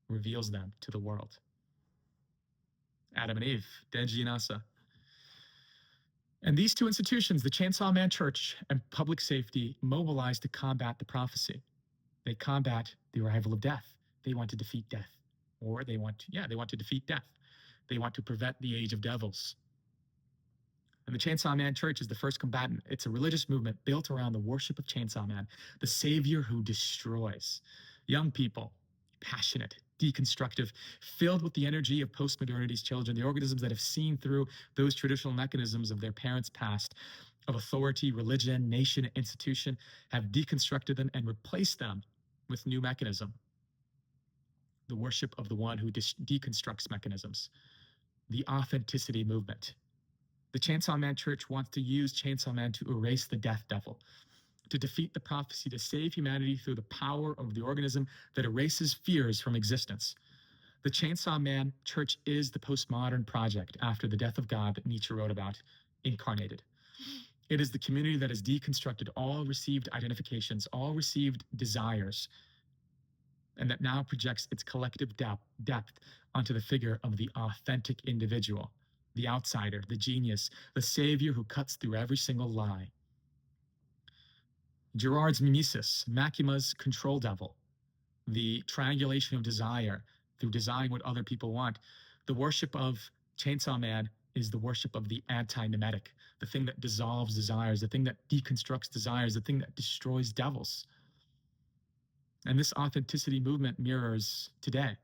reveals them to the world. Adam and Eve, Denji and Asa. And these two institutions, the Chainsaw Man Church and public safety, mobilized to combat the prophecy. They combat the arrival of death. They want to defeat death. Or they want to defeat death. They want to prevent the age of devils. And the Chainsaw Man Church is the first combatant. It's a religious movement built around the worship of Chainsaw Man, the savior who destroys. Young people, passionate, deconstructive, filled with the energy of post-modernity's children, the organisms that have seen through those traditional mechanisms of their parents' past, of authority, religion, nation, institution, have deconstructed them and replaced them with new mechanism. The worship of the one who deconstructs mechanisms. The authenticity movement. The Chainsaw Man Church wants to use Chainsaw Man to erase the death devil, to defeat the prophecy, to save humanity through the power of the organism that erases fears from existence. The Chainsaw Man Church is the postmodern project after the death of God that Nietzsche wrote about, incarnated. It is the community that has deconstructed all received identifications, all received desires, and that now projects its collective depth onto the figure of the authentic individual, the outsider, the genius, the savior who cuts through every single lie. Girard's mimesis, Macuma's control devil, the triangulation of desire through desiring what other people want. The worship of Chainsaw Man is the worship of the anti-mimetic, the thing that dissolves desires, the thing that deconstructs desires, the thing that destroys devils. And this authenticity movement mirrors today.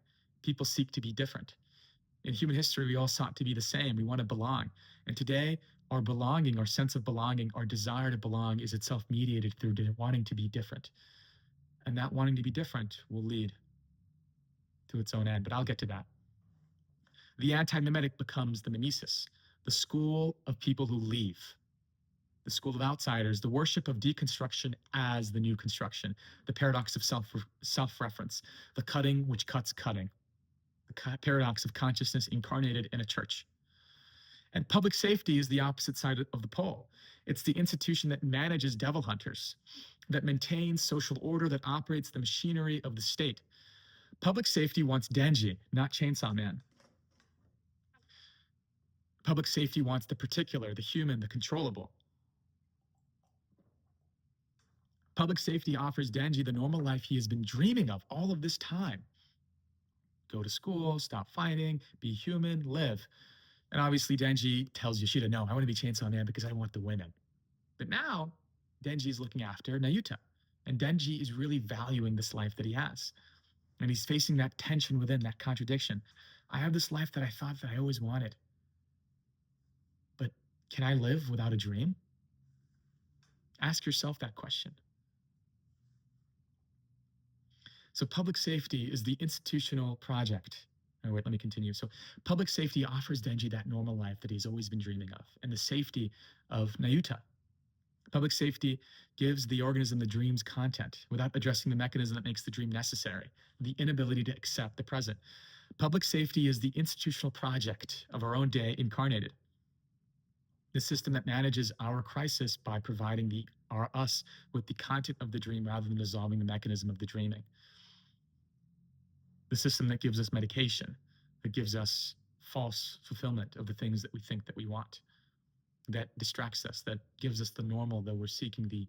People seek to be different. In human history, we all sought to be the same. We want to belong. And today, our belonging, our sense of belonging, our desire to belong is itself mediated through wanting to be different. And that wanting to be different will lead to its own end, but I'll get to that. The anti-mimetic becomes the mimesis, the school of people who leave, the school of outsiders, the worship of deconstruction as the new construction, the paradox of self-reference, the cutting which cuts cutting, the paradox of consciousness incarnated in a church. And public safety is the opposite side of the pole. It's the institution that manages devil hunters, that maintains social order, that operates the machinery of the state. Public safety wants Denji, not Chainsaw Man. Public safety wants the particular, the human, the controllable. Public safety offers Denji the normal life he has been dreaming of all of this time. Go to school, stop fighting, be human, live. And obviously Denji tells Yoshida, no, I want to be Chainsaw Man because I want the women. But now Denji is looking after Nayuta. And Denji is really valuing this life that he has. And he's facing that tension within, that contradiction. I have this life that I thought that I always wanted. But can I live without a dream? Ask yourself that question. So public safety is the institutional project. Oh, wait, let me continue. So public safety offers Denji that normal life that he's always been dreaming of, and the safety of Nayuta. Public safety gives the organism the dream's content without addressing the mechanism that makes the dream necessary, the inability to accept the present. Public safety is the institutional project of our own day incarnated. The system that manages our crisis by providing us with the content of the dream rather than dissolving the mechanism of the dreaming. The system that gives us medication, that gives us false fulfillment of the things that we think that we want, that distracts us, that gives us the normal, though we're seeking the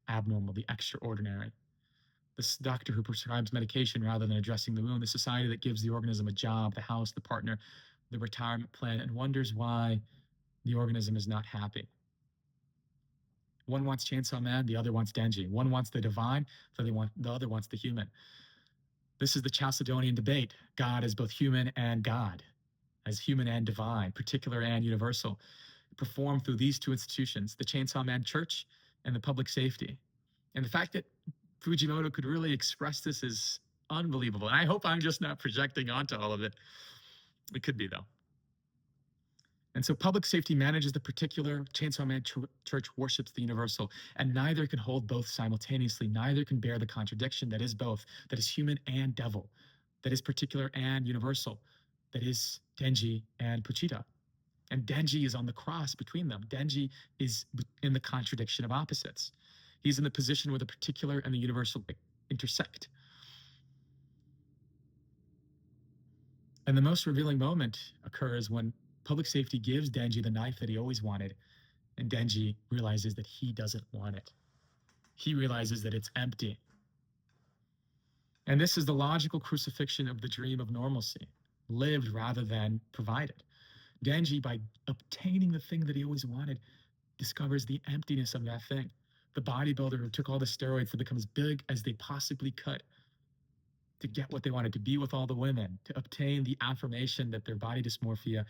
abnormal, the extraordinary. This doctor who prescribes medication rather than addressing the wound, the society that gives the organism a job, the house, the partner, the retirement plan, and wonders why the organism is not happy. One wants Chainsaw Man, the other wants Denji. One wants the divine, the other wants the human. This is the Chalcedonian debate. God is both human and God, as human and divine, particular and universal, performed through these two institutions, the Chainsaw Man Church and the public safety. And the fact that Fujimoto could really express this is unbelievable. And I hope I'm just not projecting onto all of it. It could be, though. And so public safety manages the particular, Chainsaw Man Church worships the universal, and neither can hold both simultaneously. Neither can bear the contradiction that is both, that is human and devil, that is particular and universal, that is Denji and Puchita. And Denji is on the cross between them. Denji is in the contradiction of opposites. He's in the position where the particular and the universal intersect. And the most revealing moment occurs when public safety gives Denji the knife that he always wanted, and Denji realizes that he doesn't want it. He realizes that it's empty. And this is the logical crucifixion of the dream of normalcy, lived rather than provided. Denji, by obtaining the thing that he always wanted, discovers the emptiness of that thing. The bodybuilder who took all the steroids to become as big as they possibly could, to get what they wanted, to be with all the women, to obtain the affirmation that their body dysmorphia,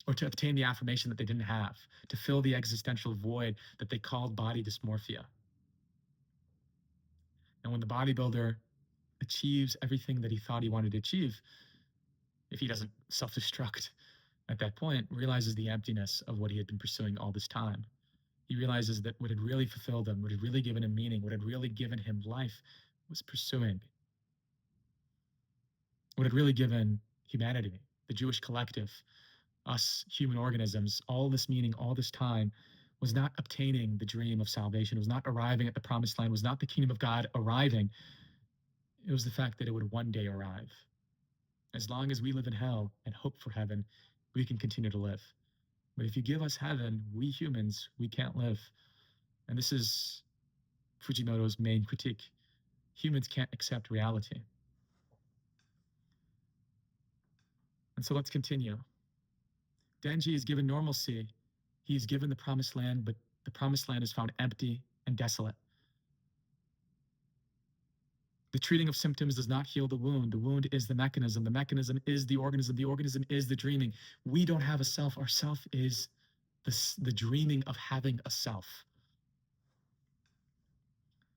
or to obtain the affirmation that they didn't have, to fill the existential void that they called body dysmorphia. And when the bodybuilder achieves everything that he thought he wanted to achieve, if he doesn't self-destruct at that point, realizes the emptiness of what he had been pursuing all this time. He realizes that what had really fulfilled him, what had really given him meaning, what had really given him life was pursuing. What had really given humanity, the Jewish collective, us human organisms, all this meaning, all this time, was not obtaining the dream of salvation, was not arriving at the promised land, was not the kingdom of God arriving. It was the fact that it would one day arrive. As long as we live in hell and hope for heaven, we can continue to live. But if you give us heaven, we humans, we can't live. And this is Fujimoto's main critique. Humans can't accept reality. And so let's continue. Denji is given normalcy. He is given the promised land, but the promised land is found empty and desolate. The treating of symptoms does not heal the wound. The wound is the mechanism. The mechanism is the organism. The organism is the dreaming. We don't have a self. Our self is the dreaming of having a self.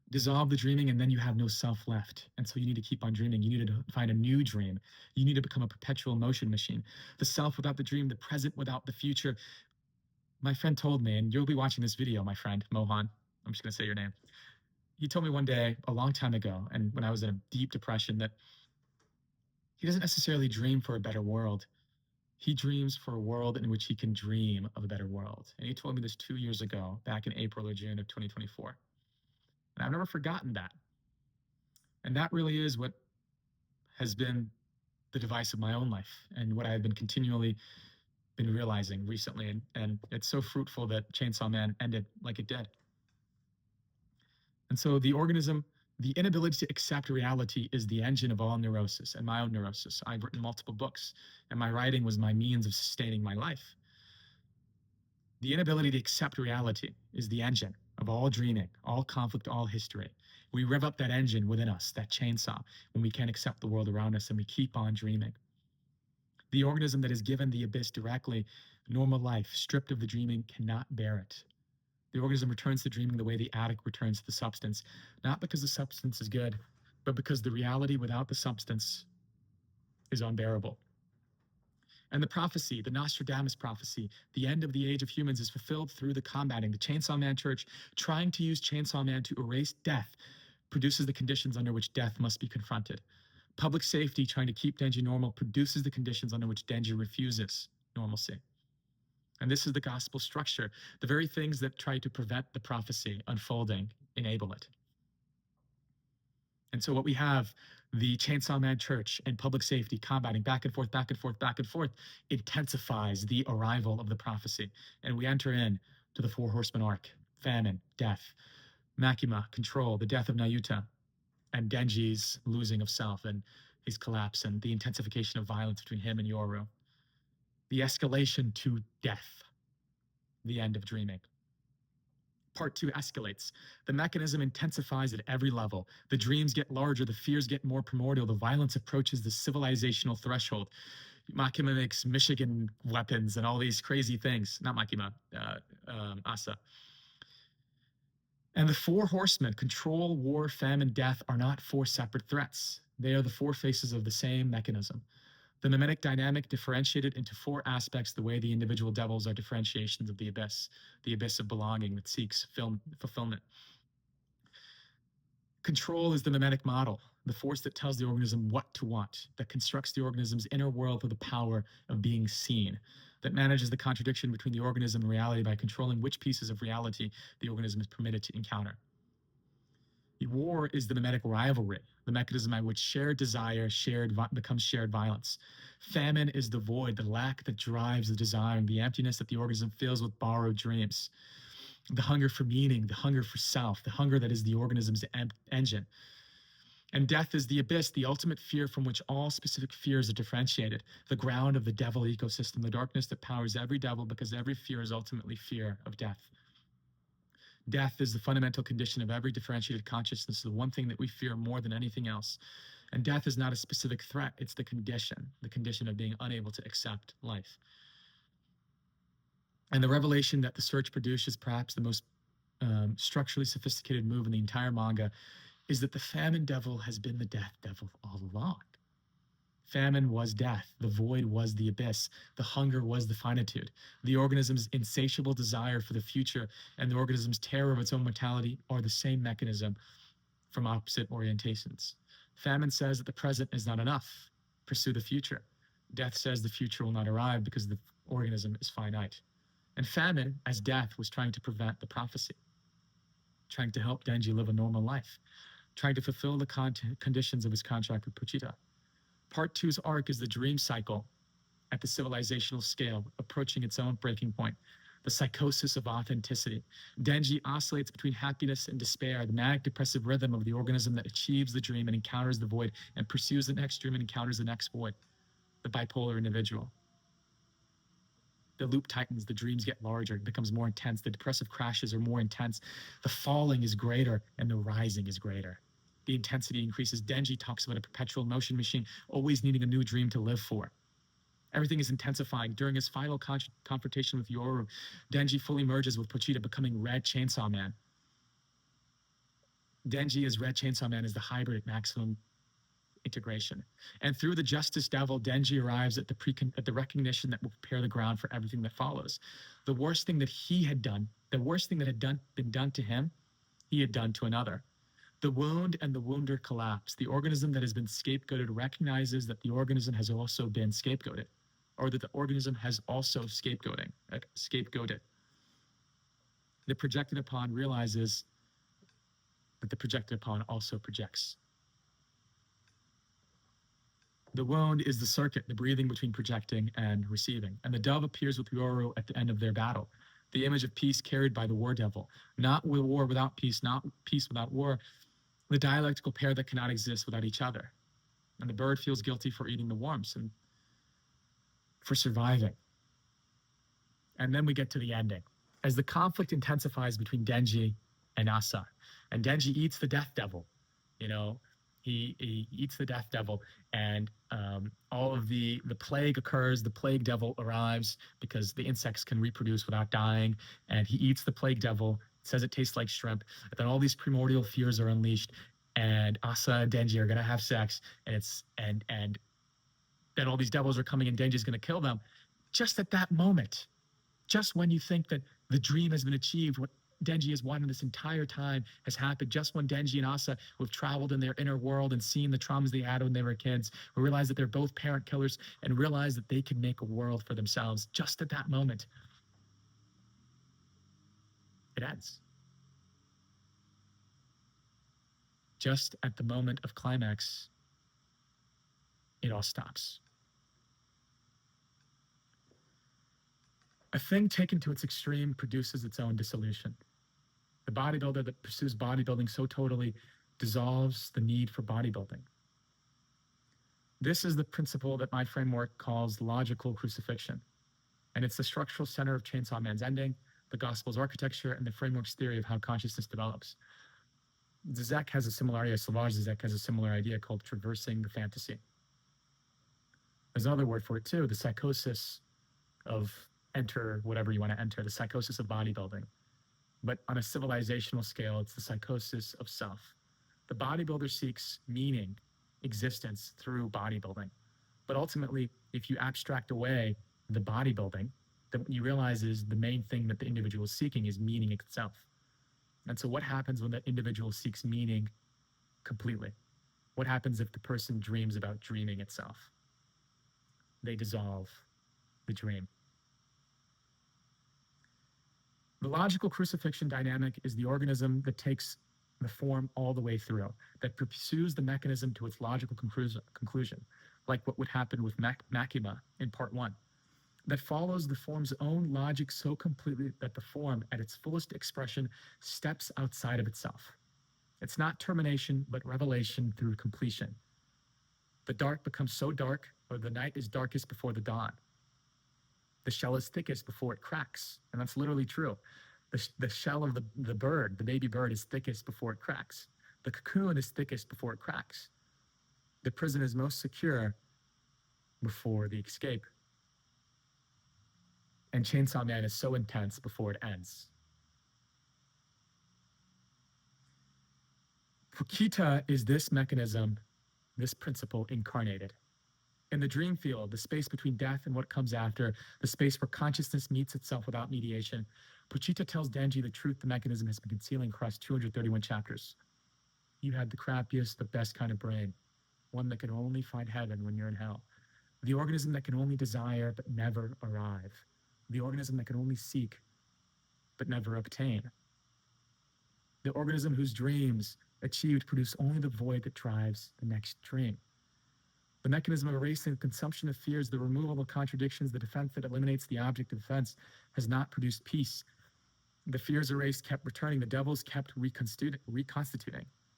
Dissolve the dreaming, and then you have no self left. And so you need to keep on dreaming. You need to find a new dream. You need to become a perpetual motion machine. The self without the dream, the present without the future. My friend told me, and you'll be watching this video, my friend, Mohan. I'm just going to say your name. He told me one day, a long time ago, and when I was in a deep depression, that he doesn't necessarily dream for a better world. He dreams for a world in which he can dream of a better world. And he told me this 2 years ago, back in April or June of 2024. And I've never forgotten that. And that really is what has been the device of my own life and what I have been continually been realizing recently. And it's so fruitful that Chainsaw Man ended like it did. And so the organism, the inability to accept reality is the engine of all neurosis, and my own neurosis. I've written multiple books, and my writing was my means of sustaining my life. The inability to accept reality is the engine of all dreaming, all conflict, all history. We rev up that engine within us, that chainsaw, when we can't accept the world around us, and we keep on dreaming. The organism that is given the abyss directly, normal life, stripped of the dreaming, cannot bear it. The organism returns to dreaming the way the addict returns to the substance, not because the substance is good, but because the reality without the substance is unbearable. And the prophecy, the Nostradamus prophecy, the end of the age of humans is fulfilled through the combating. The Chainsaw Man Church, trying to use Chainsaw Man to erase death, produces the conditions under which death must be confronted. Public safety, trying to keep Denji normal, produces the conditions under which Denji refuses normalcy. And this is the gospel structure. The very things that try to prevent the prophecy unfolding enable it. And so what we have, the Chainsaw Man Church and public safety combating back and forth, back and forth, back and forth, intensifies the arrival of the prophecy. And we enter in to the four horsemen arc: famine, death, Makima, control, the death of Nayuta, and Denji's losing of self and his collapse and the intensification of violence between him and Yoru. The escalation to death, the end of dreaming. Part 2 escalates. The mechanism intensifies at every level. The dreams get larger, the fears get more primordial, the violence approaches the civilizational threshold. Makima makes Michigan weapons and all these crazy things. Not Makima, Asa. And the four horsemen, control, war, famine, death, are not four separate threats. They are the four faces of the same mechanism. The mimetic dynamic differentiated into four aspects the way the individual devils are differentiations of the abyss of belonging that seeks fulfillment. Control is the mimetic model, the force that tells the organism what to want, that constructs the organism's inner world with the power of being seen, that manages the contradiction between the organism and reality by controlling which pieces of reality the organism is permitted to encounter. War is the mimetic rivalry, the mechanism by which shared desire becomes shared violence. Famine is the void, the lack that drives the desire, and the emptiness that the organism fills with borrowed dreams. The hunger for meaning, the hunger for self, the hunger that is the organism's engine. And death is the abyss, the ultimate fear from which all specific fears are differentiated, the ground of the devil ecosystem, the darkness that powers every devil because every fear is ultimately fear of death. Death is the fundamental condition of every differentiated consciousness, the one thing that we fear more than anything else. And death is not a specific threat, it's the condition of being unable to accept life. And the revelation that the search produced is perhaps the most structurally sophisticated move in the entire manga is that the famine devil has been the death devil all along. Famine was death. The void was the abyss. The hunger was the finitude. The organism's insatiable desire for the future and the organism's terror of its own mortality are the same mechanism from opposite orientations. Famine says that the present is not enough. Pursue the future. Death says the future will not arrive because the organism is finite. And famine, as death, was trying to prevent the prophecy, trying to help Denji live a normal life, trying to fulfill the conditions of his contract with Pochita. Part 2's arc is the dream cycle at the civilizational scale, approaching its own breaking point, the psychosis of authenticity. Denji oscillates between happiness and despair, the manic depressive rhythm of the organism that achieves the dream and encounters the void and pursues the next dream and encounters the next void, the bipolar individual. The loop tightens, the dreams get larger, it becomes more intense, the depressive crashes are more intense, the falling is greater, and the rising is greater. The intensity increases. Denji talks about a perpetual motion machine, always needing a new dream to live for. Everything is intensifying. During his final confrontation with Yoru, Denji fully merges with Pochita, becoming Red Chainsaw Man. Denji as Red Chainsaw Man is the hybrid at maximum integration. And through the Justice Devil, Denji arrives at the recognition that will prepare the ground for everything that follows. The worst thing that he had done, the worst thing that had been done to him, he had done to another. The wound and the wounder collapse. The organism that has been scapegoated recognizes that the organism has also been scapegoated, or that the organism has also scapegoated. The projected upon realizes that the projected upon also projects. The wound is the circuit, the breathing between projecting and receiving. And the dove appears with Yoru at the end of their battle, the image of peace carried by the war devil. Not war without peace, not peace without war. The dialectical pair that cannot exist without each other. And the bird feels guilty for eating the worms and for surviving. And then we get to the ending. As the conflict intensifies between Denji and Asa, and Denji eats the death devil, he eats the death devil, and all of the plague occurs. The plague devil arrives because the insects can reproduce without dying, and he eats the plague devil. Says it tastes like shrimp. And then all these primordial fears are unleashed, and Asa and Denji are gonna have sex, and then all these devils are coming, and Denji's gonna kill them. Just at that moment, just when you think that the dream has been achieved, what Denji has wanted this entire time has happened. Just when Denji and Asa, who have traveled in their inner world and seen the traumas they had when they were kids, who realize that they're both parent killers and realize that they can make a world for themselves. Just at that moment, it ends. Just at the moment of climax, it all stops. A thing taken to its extreme produces its own dissolution. The bodybuilder that pursues bodybuilding so totally dissolves the need for bodybuilding. This is the principle that my framework calls logical crucifixion. And it's the structural center of Chainsaw Man's ending, the gospel's architecture, and the framework's theory of how consciousness develops. Zizek has a similar idea, Slavoj Zizek has a similar idea called traversing the fantasy. There's another word for it too, the psychosis of enter whatever you want to enter, the psychosis of bodybuilding. But on a civilizational scale, it's the psychosis of self. The bodybuilder seeks meaning, existence through bodybuilding. But ultimately, if you abstract away the bodybuilding, then what you realize is the main thing that the individual is seeking is meaning itself. And so what happens when that individual seeks meaning completely? What happens if the person dreams about dreaming itself? They dissolve the dream. The logical crucifixion dynamic is the organism that takes the form all the way through, that pursues the mechanism to its logical conclusion, like what would happen with Makima in part 1, that follows the form's own logic so completely that the form, at its fullest expression, steps outside of itself. It's not termination, but revelation through completion. The dark becomes so dark, or the night is darkest before the dawn. The shell is thickest before it cracks, and that's literally true. The shell of the bird, the baby bird, is thickest before it cracks. The cocoon is thickest before it cracks. The prison is most secure before the escape. And Chainsaw Man is so intense before it ends. Pukita is this mechanism, this principle incarnated. In the dream field, the space between death and what comes after, the space where consciousness meets itself without mediation, Puchita tells Denji the truth the mechanism has been concealing across 231 chapters. You had the crappiest, the best kind of brain, one that can only find heaven when you're in hell. The organism that can only desire but never arrive. The organism that can only seek but never obtain. The organism whose dreams achieved produce only the void that drives the next dream. The mechanism of erasing the consumption of fears, the removal of contradictions, the defense that eliminates the object of defense has not produced peace. The fears erased kept returning. The devils kept reconstituting.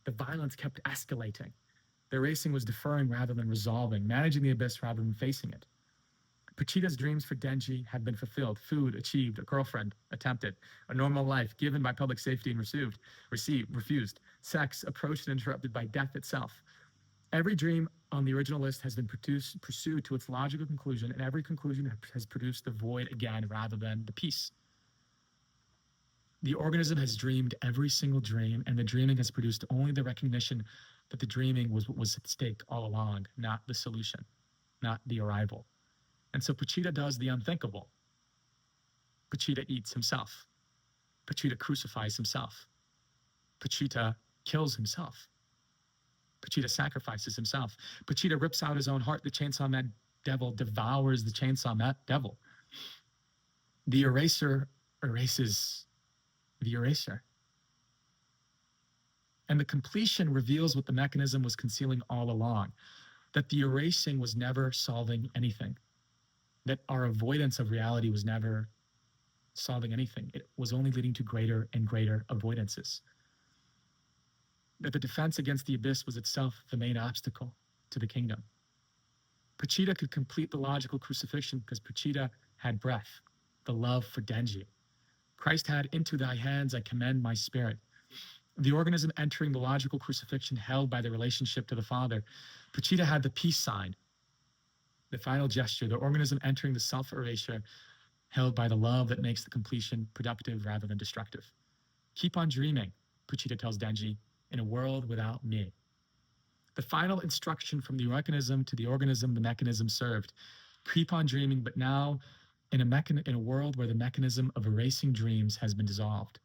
The violence kept escalating. The erasing was deferring rather than resolving, managing the abyss rather than facing it. Puchita's dreams for Denji had been fulfilled. Food achieved, a girlfriend attempted, a normal life given by public safety and refused. Sex approached and interrupted by death itself. Every dream on the original list has been pursued to its logical conclusion, and every conclusion has produced the void again rather than the peace. The organism has dreamed every single dream, and the dreaming has produced only the recognition that the dreaming was what was at stake all along, not the solution, not the arrival. And so Puchita does the unthinkable. Puchita eats himself. Puchita crucifies himself. Puchita kills himself. Puchita sacrifices himself. Puchita rips out his own heart. The Chainsaw Man devil devours the Chainsaw Man devil. The eraser erases the eraser. And the completion reveals what the mechanism was concealing all along, that the erasing was never solving anything, that our avoidance of reality was never solving anything. It was only leading to greater and greater avoidances. That the defense against the abyss was itself the main obstacle to the kingdom. Puchita could complete the logical crucifixion because Puchita had breath, the love for Denji. Christ had, into thy hands I commend my spirit. The organism entering the logical crucifixion held by the relationship to the Father. Puchita had the peace sign, the final gesture, the organism entering the self-erasure held by the love that makes the completion productive rather than destructive. Keep on dreaming, Puchita tells Denji, in a world without me. The final instruction from the mechanism to the organism the mechanism served. Keep on dreaming, but now in a world where the mechanism of erasing dreams has been dissolved.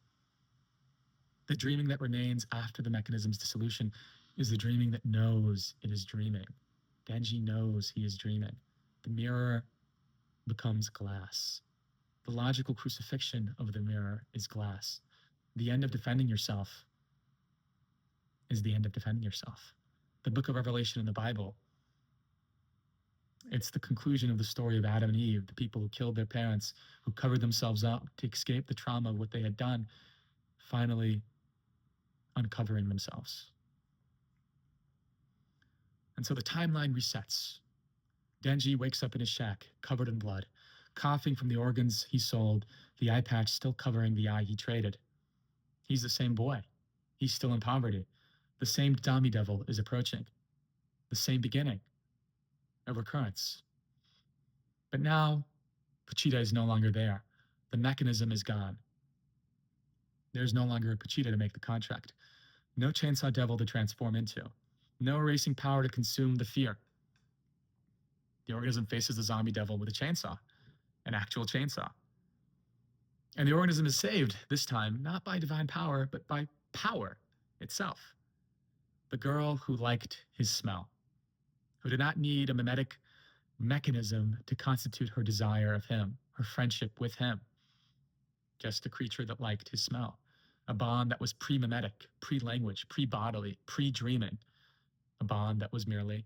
The dreaming that remains after the mechanism's dissolution is the dreaming that knows it is dreaming. Denji knows he is dreaming. The mirror becomes glass. The logical crucifixion of the mirror is glass. The end of defending yourself is the end of defending yourself. The book of Revelation in the Bible, it's the conclusion of the story of Adam and Eve, the people who killed their parents, who covered themselves up to escape the trauma of what they had done, finally uncovering themselves. And so the timeline resets. Denji wakes up in his shack, covered in blood, coughing from the organs he sold, the eye patch still covering the eye he traded. He's the same boy. He's still in poverty. The same Dami devil is approaching. The same beginning. A recurrence. But now, Pachita is no longer there. The mechanism is gone. There's no longer a Pachita to make the contract. No chainsaw devil to transform into. No erasing power to consume the fear. The organism faces the zombie devil with a chainsaw, an actual chainsaw. And the organism is saved, this time, not by divine power, but by power itself. The girl who liked his smell, who did not need a mimetic mechanism to constitute her desire of him, her friendship with him. Just a creature that liked his smell. A bond that was pre-mimetic, pre-language, pre-bodily, pre-dreaming. A bond that was merely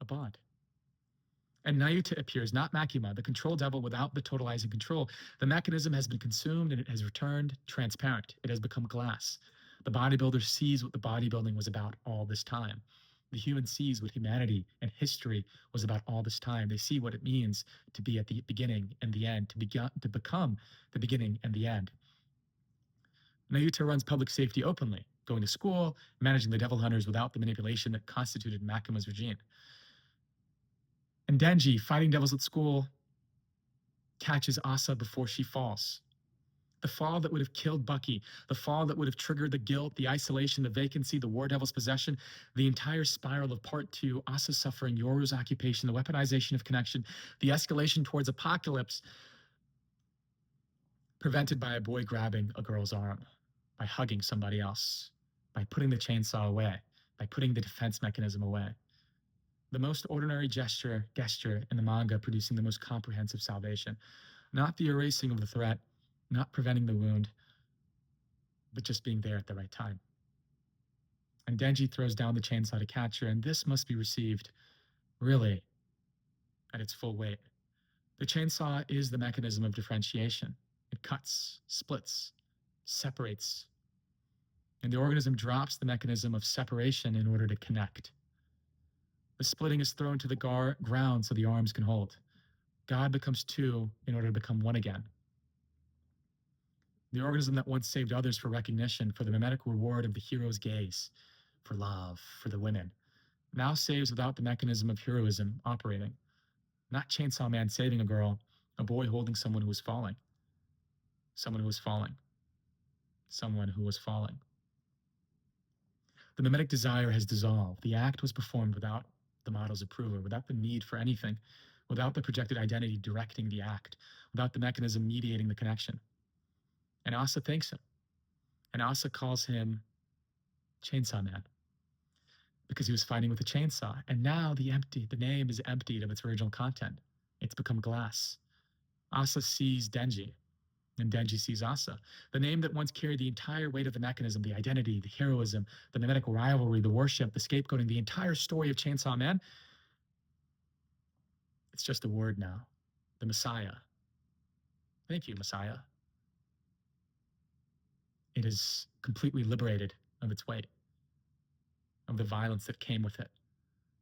a bond. And Nayuta appears, not Makima, the control devil without the totalizing control. The mechanism has been consumed and it has returned transparent. It has become glass. The bodybuilder sees what the bodybuilding was about all this time. The human sees what humanity and history was about all this time. They see what it means to be at the beginning and the end, to become the beginning and the end. Nayuta runs public safety openly, going to school, managing the devil hunters without the manipulation that constituted Makima's regime. And Denji, fighting devils at school, catches Asa before she falls. The fall that would have killed Bucky, the fall that would have triggered the guilt, the isolation, the vacancy, the war devil's possession, the entire spiral of part 2, Asa's suffering, Yoru's occupation, the weaponization of connection, the escalation towards apocalypse, prevented by a boy grabbing a girl's arm, by hugging somebody else, by putting the chainsaw away, by putting the defense mechanism away. The most ordinary gesture in the manga producing the most comprehensive salvation. Not the erasing of the threat, not preventing the wound, but just being there at the right time. And Denji throws down the chainsaw to catch her, and this must be received, really, at its full weight. The chainsaw is the mechanism of differentiation. It cuts, splits, separates. And the organism drops the mechanism of separation in order to connect. The splitting is thrown to the ground so the arms can hold. God becomes 2 in order to become 1 again. The organism that once saved others for recognition, for the mimetic reward of the hero's gaze, for love, for the women, now saves without the mechanism of heroism operating. Not Chainsaw Man saving a girl, a boy holding someone who was falling. Someone who was falling. Someone who was falling. The mimetic desire has dissolved. The act was performed without the model's approval, without the need for anything, without the projected identity directing the act, without the mechanism mediating the connection. And Asa thanks him. And Asa calls him Chainsaw Man because he was fighting with a chainsaw. And now the name is emptied of its original content. It's become glass. Asa sees Denji, and Denji sees Asa. The name that once carried the entire weight of the mechanism, the identity, the heroism, the mimetic rivalry, the worship, the scapegoating, the entire story of Chainsaw Man, it's just a word now. The Messiah. Thank you, Messiah. It is completely liberated of its weight, of the violence that came with it.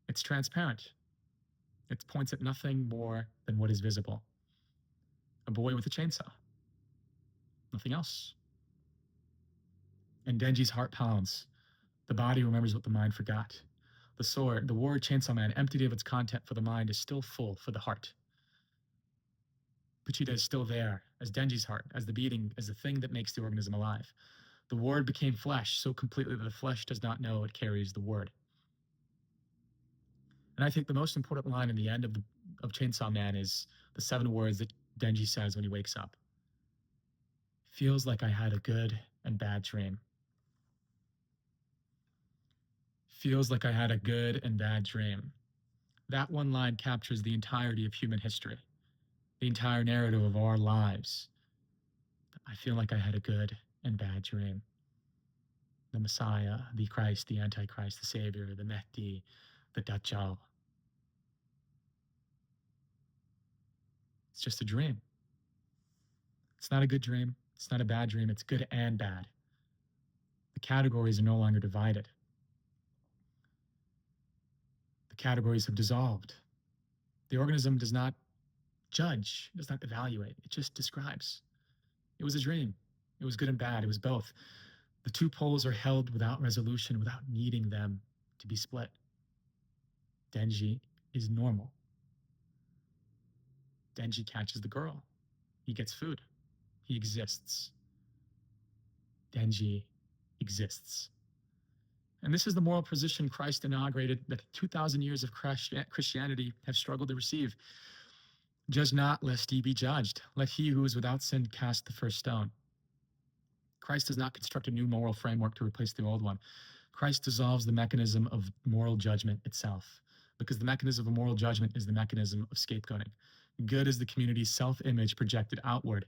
It's transparent. It points at nothing more than what is visible. A boy with a chainsaw. Nothing else. And Denji's heart pounds. The body remembers what the mind forgot. The sword, the word Chainsaw Man, emptied of its content for the mind, is still full for the heart. Pachita is still there, as Denji's heart, as the beating, as the thing that makes the organism alive. The word became flesh so completely that the flesh does not know it carries the word. And I think the most important line in the end of Chainsaw Man is the 7 words that Denji says when he wakes up. Feels like I had a good and bad dream. Feels like I had a good and bad dream. That one line captures the entirety of human history, the entire narrative of our lives. I feel like I had a good and bad dream. The Messiah, the Christ, the Antichrist, the Savior, the Mehdi, the Dajjal. It's just a dream. It's not a good dream. It's not a bad dream. It's good and bad. categories are no longer divided. The categories have dissolved. The organism does not judge, does not evaluate, it just describes. It was a dream. It was good and bad. It was both. The two poles are held without resolution, without needing them to be split. Denji is normal. Denji catches the girl. He gets food. He exists. Denji exists. And this is the moral position Christ inaugurated that 2,000 years of Christianity have struggled to receive. Judge not, lest ye be judged. Let he who is without sin cast the first stone. Christ does not construct a new moral framework to replace the old one. Christ dissolves the mechanism of moral judgment itself, because the mechanism of moral judgment is the mechanism of scapegoating. Good is the community's self-image projected outward.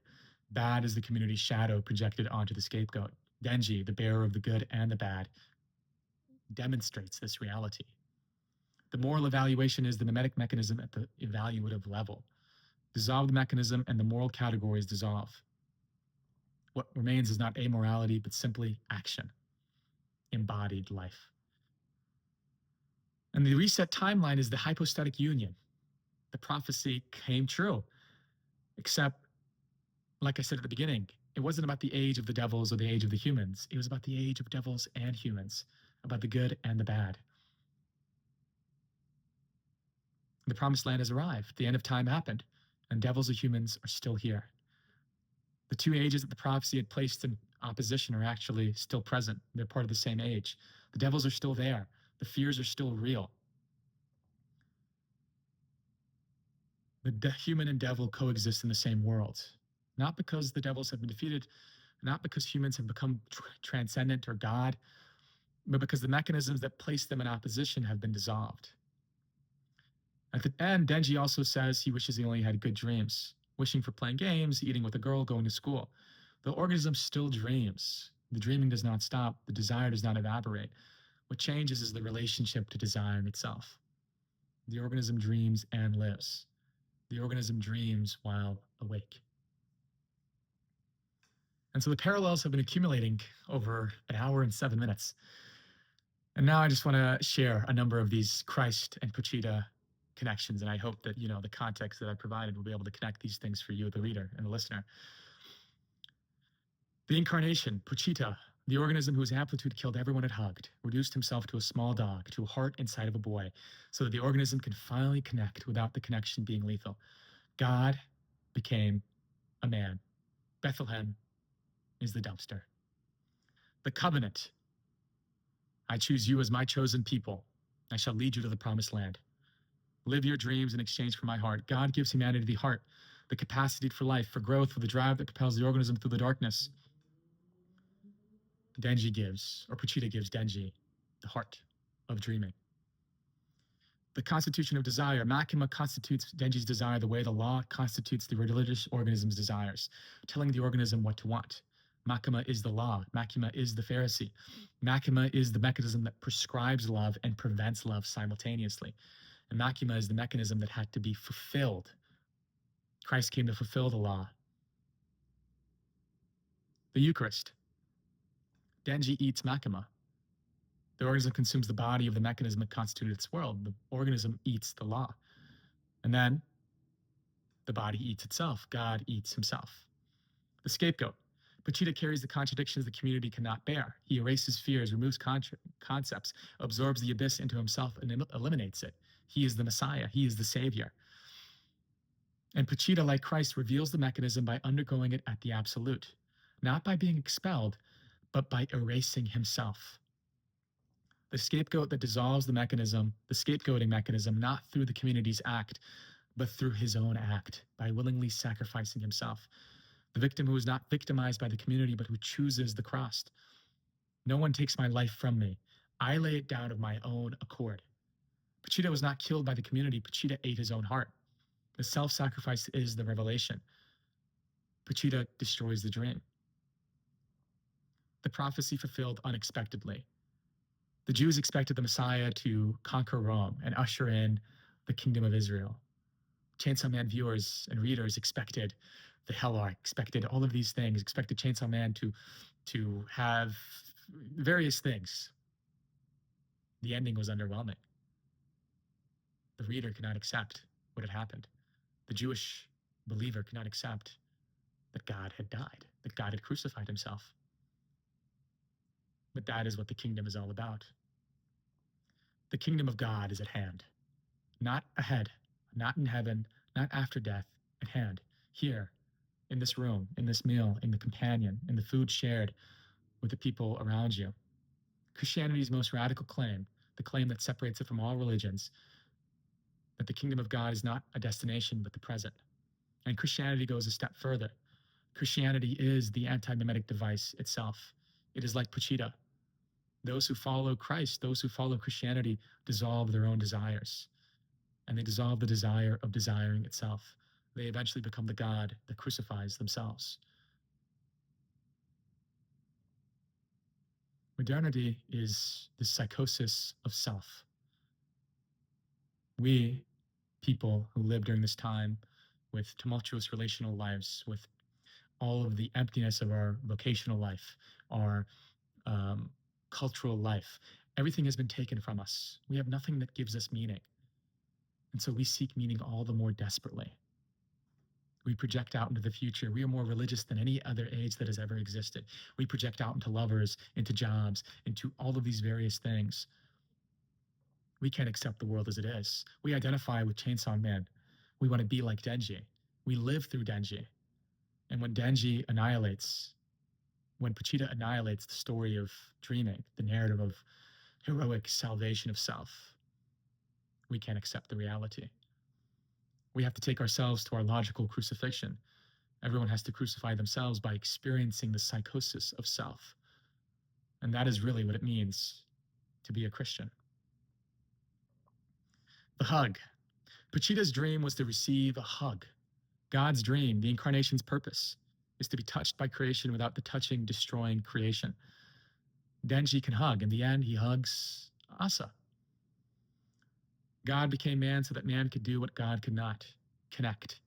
Bad is the community's shadow projected onto the scapegoat. Denji, the bearer of the good and the bad, demonstrates this reality. The moral evaluation is the mimetic mechanism at the evaluative level. Dissolve the mechanism and the moral categories dissolve. What remains is not amorality, but simply action, embodied life. And the reset timeline is the hypostatic union. The prophecy came true, except, like I said at the beginning, it wasn't about the age of the devils or the age of the humans. It was about the age of devils and humans, about the good and the bad. The promised land has arrived. The end of time happened, and devils and humans are still here. The two ages that the prophecy had placed in opposition are actually still present. They're part of the same age. The devils are still there. The fears are still real. The human and devil coexist in the same world, not because the devils have been defeated, not because humans have become transcendent or God, but because the mechanisms that place them in opposition have been dissolved. At the end, Denji also says he wishes he only had good dreams, wishing for playing games, eating with a girl, going to school. The organism still dreams. The dreaming does not stop. The desire does not evaporate. What changes is the relationship to desire itself. The organism dreams and lives. The organism dreams while awake. And so the parallels have been accumulating over an hour and 7 minutes. And now I just want to share a number of these Christ and Pachita connections. And I hope that, the context that I provided will be able to connect these things for you, the reader and the listener. The incarnation, Pachita, the organism whose amplitude killed everyone it hugged, reduced himself to a small dog, to a heart inside of a boy, so that the organism could finally connect without the connection being lethal. God became a man. Bethlehem is the dumpster. The covenant. I choose you as my chosen people. I shall lead you to the promised land. Live your dreams in exchange for my heart. God gives humanity the heart, the capacity for life, for growth, for the drive that propels the organism through the darkness. Denji gives, or Pachita gives Denji, the heart of dreaming. The constitution of desire. Makima constitutes Denji's desire the way the law constitutes the religious organism's desires, telling the organism what to want. Makima is the law. Makima is the Pharisee. Makima is the mechanism that prescribes love and prevents love simultaneously. And Makima is the mechanism that had to be fulfilled. Christ came to fulfill the law. The Eucharist. Denji eats Makima. The organism consumes the body of the mechanism that constituted its world. The organism eats the law. And then the body eats itself. God eats himself. The scapegoat. Pachita carries the contradictions the community cannot bear. He erases fears, removes concepts, absorbs the abyss into himself, and eliminates it. He is the Messiah. He is the Savior. And Pachita, like Christ, reveals the mechanism by undergoing it at the absolute, not by being expelled, but by erasing himself. The scapegoat that dissolves the mechanism, the scapegoating mechanism, not through the community's act, but through his own act, by willingly sacrificing himself. The victim who is not victimized by the community, but who chooses the cross. No one takes my life from me. I lay it down of my own accord. Pachita was not killed by the community. Pachita ate his own heart. The self-sacrifice is the revelation. Pachita destroys the dream. The prophecy fulfilled unexpectedly. The Jews expected the Messiah to conquer Rome and usher in the kingdom of Israel. Chainsaw Man viewers and readers expected the Hell Ark, expected all of these things, expected Chainsaw Man to have various things. The ending was underwhelming. The reader could not accept what had happened. The Jewish believer could not accept that God had died, that God had crucified himself. But that is what the kingdom is all about. The kingdom of God is at hand, not ahead, not in heaven, not after death, at hand, here, in this room, in this meal, in the companion, in the food shared with the people around you. Christianity's most radical claim, the claim that separates it from all religions, that the kingdom of God is not a destination but the present. And Christianity goes a step further. Christianity is the anti-mimetic device itself. It is like Pachita. Those who follow Christ, those who follow Christianity, dissolve their own desires. And they dissolve the desire of desiring itself. They eventually become the God that crucifies themselves. Modernity is the psychosis of self. We, people who live during this time with tumultuous relational lives, with all of the emptiness of our vocational life, our cultural life, everything has been taken from us. We have nothing that gives us meaning. And so we seek meaning all the more desperately. We project out into the future. We are more religious than any other age that has ever existed. We project out into lovers, into jobs, into all of these various things. We can't accept the world as it is. We identify with Chainsaw Man. We want to be like Denji. We live through Denji. And when Denji annihilates, when Pachita annihilates the story of dreaming, the narrative of heroic salvation of self, we can't accept the reality. We have to take ourselves to our logical crucifixion. Everyone has to crucify themselves by experiencing the psychosis of self. And that is really what it means to be a Christian. The hug. Pachita's dream was to receive a hug. God's dream, the incarnation's purpose, is to be touched by creation without the touching, destroying creation. Denji can hug. In the end, he hugs Asa. God became man so that man could do what God could not, connect.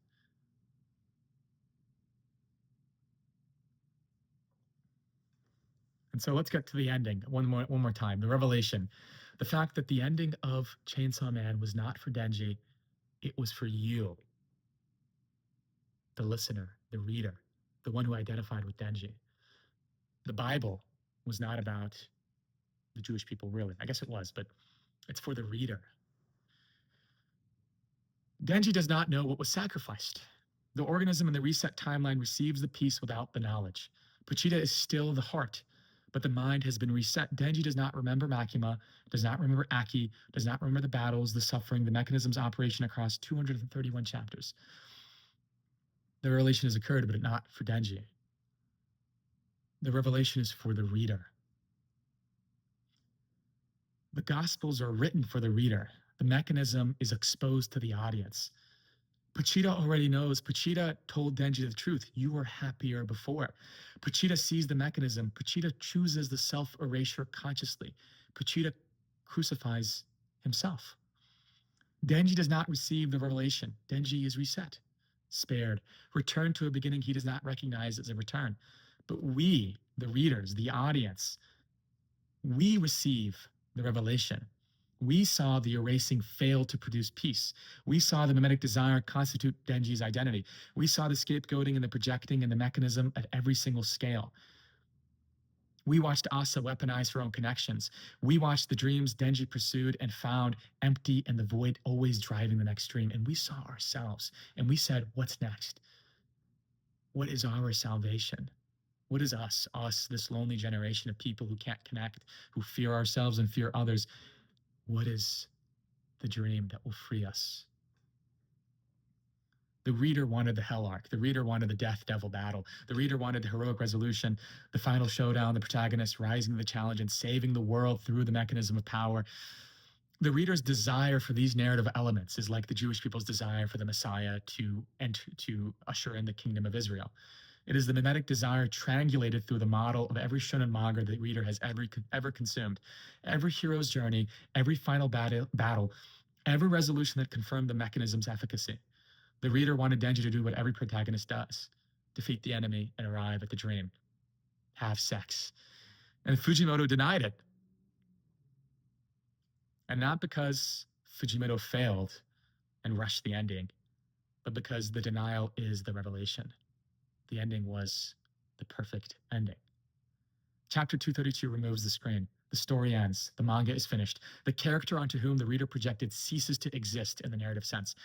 And so let's get to the ending one more time, the revelation. The fact that the ending of Chainsaw Man was not for Denji, it was for you, the listener, the reader, the one who identified with Denji. The Bible was not about the Jewish people, really. I guess it was, but it's for the reader. Denji does not know what was sacrificed. The organism in the reset timeline receives the peace without the knowledge. Pachita is still the heart, but the mind has been reset. Denji does not remember Makima, does not remember Aki, does not remember the battles, the suffering, the mechanism's operation across 231 chapters. The revelation has occurred, but not for Denji. The revelation is for the reader. The Gospels are written for the reader. The mechanism is exposed to the audience. Pachita already knows. Pachita told Denji the truth. You were happier before. Pachita sees the mechanism. Pachita chooses the self-erasure consciously. Pachita crucifies himself. Denji does not receive the revelation. Denji is reset, spared, returned to a beginning he does not recognize as a return. But we, the readers, the audience, we receive the revelation. We saw the erasing fail to produce peace. We saw the mimetic desire constitute Denji's identity. We saw the scapegoating and the projecting and the mechanism at every single scale. We watched Asa weaponize her own connections. We watched the dreams Denji pursued and found empty and the void always driving the next dream. And we saw ourselves and we said, what's next? What is our salvation? What is us, this lonely generation of people who can't connect, who fear ourselves and fear others? What is the dream that will free us? The reader wanted the hell arc. The reader wanted the death devil battle. The reader wanted the heroic resolution, the final showdown, the protagonist rising to the challenge and saving the world through the mechanism of power. The reader's desire for these narrative elements is like the Jewish people's desire for the Messiah to enter, to usher in the kingdom of Israel. It is the mimetic desire triangulated through the model of every shonen manga the reader has ever consumed. Every hero's journey, every final battle, every resolution that confirmed the mechanism's efficacy. The reader wanted Denji to do what every protagonist does: defeat the enemy and arrive at the dream. Have sex. And Fujimoto denied it. And not because Fujimoto failed and rushed the ending, but because the denial is the revelation. The ending was the perfect ending. Chapter 232 removes the screen. The story ends. The manga is finished. The character onto whom the reader projected ceases to exist in the narrative sense.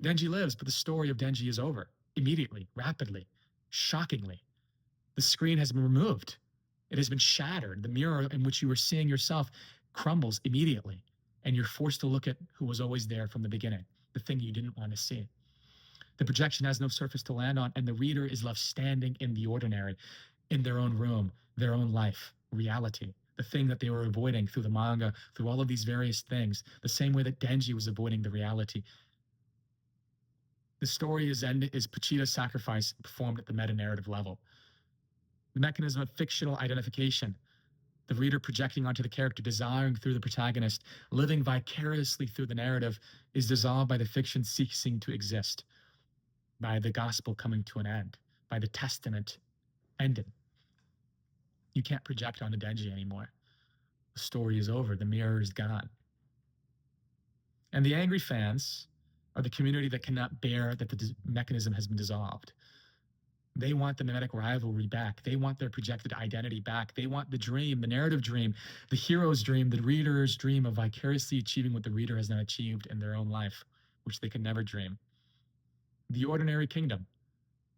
Denji lives, but the story of Denji is over. Immediately, rapidly, shockingly. The screen has been removed. It has been shattered. The mirror in which you were seeing yourself crumbles immediately, and you're forced to look at who was always there from the beginning, the thing you didn't want to see. The projection has no surface to land on, and the reader is left standing in the ordinary, in their own room, their own life, reality, the thing that they were avoiding through the manga, through all of these various things, the same way that Denji was avoiding the reality. The story is Pochita's sacrifice performed at the meta-narrative level. The mechanism of fictional identification, the reader projecting onto the character, desiring through the protagonist, living vicariously through the narrative, is dissolved by the fiction ceasing to exist, by the gospel coming to an end, by the testament ending. You can't project onto Denji anymore. The story is over. The mirror is gone. And the angry fans are the community that cannot bear that the mechanism has been dissolved. They want the mimetic rivalry back. They want their projected identity back. They want the dream, the narrative dream, the hero's dream, the reader's dream of vicariously achieving what the reader has not achieved in their own life, which they can never dream. The ordinary kingdom,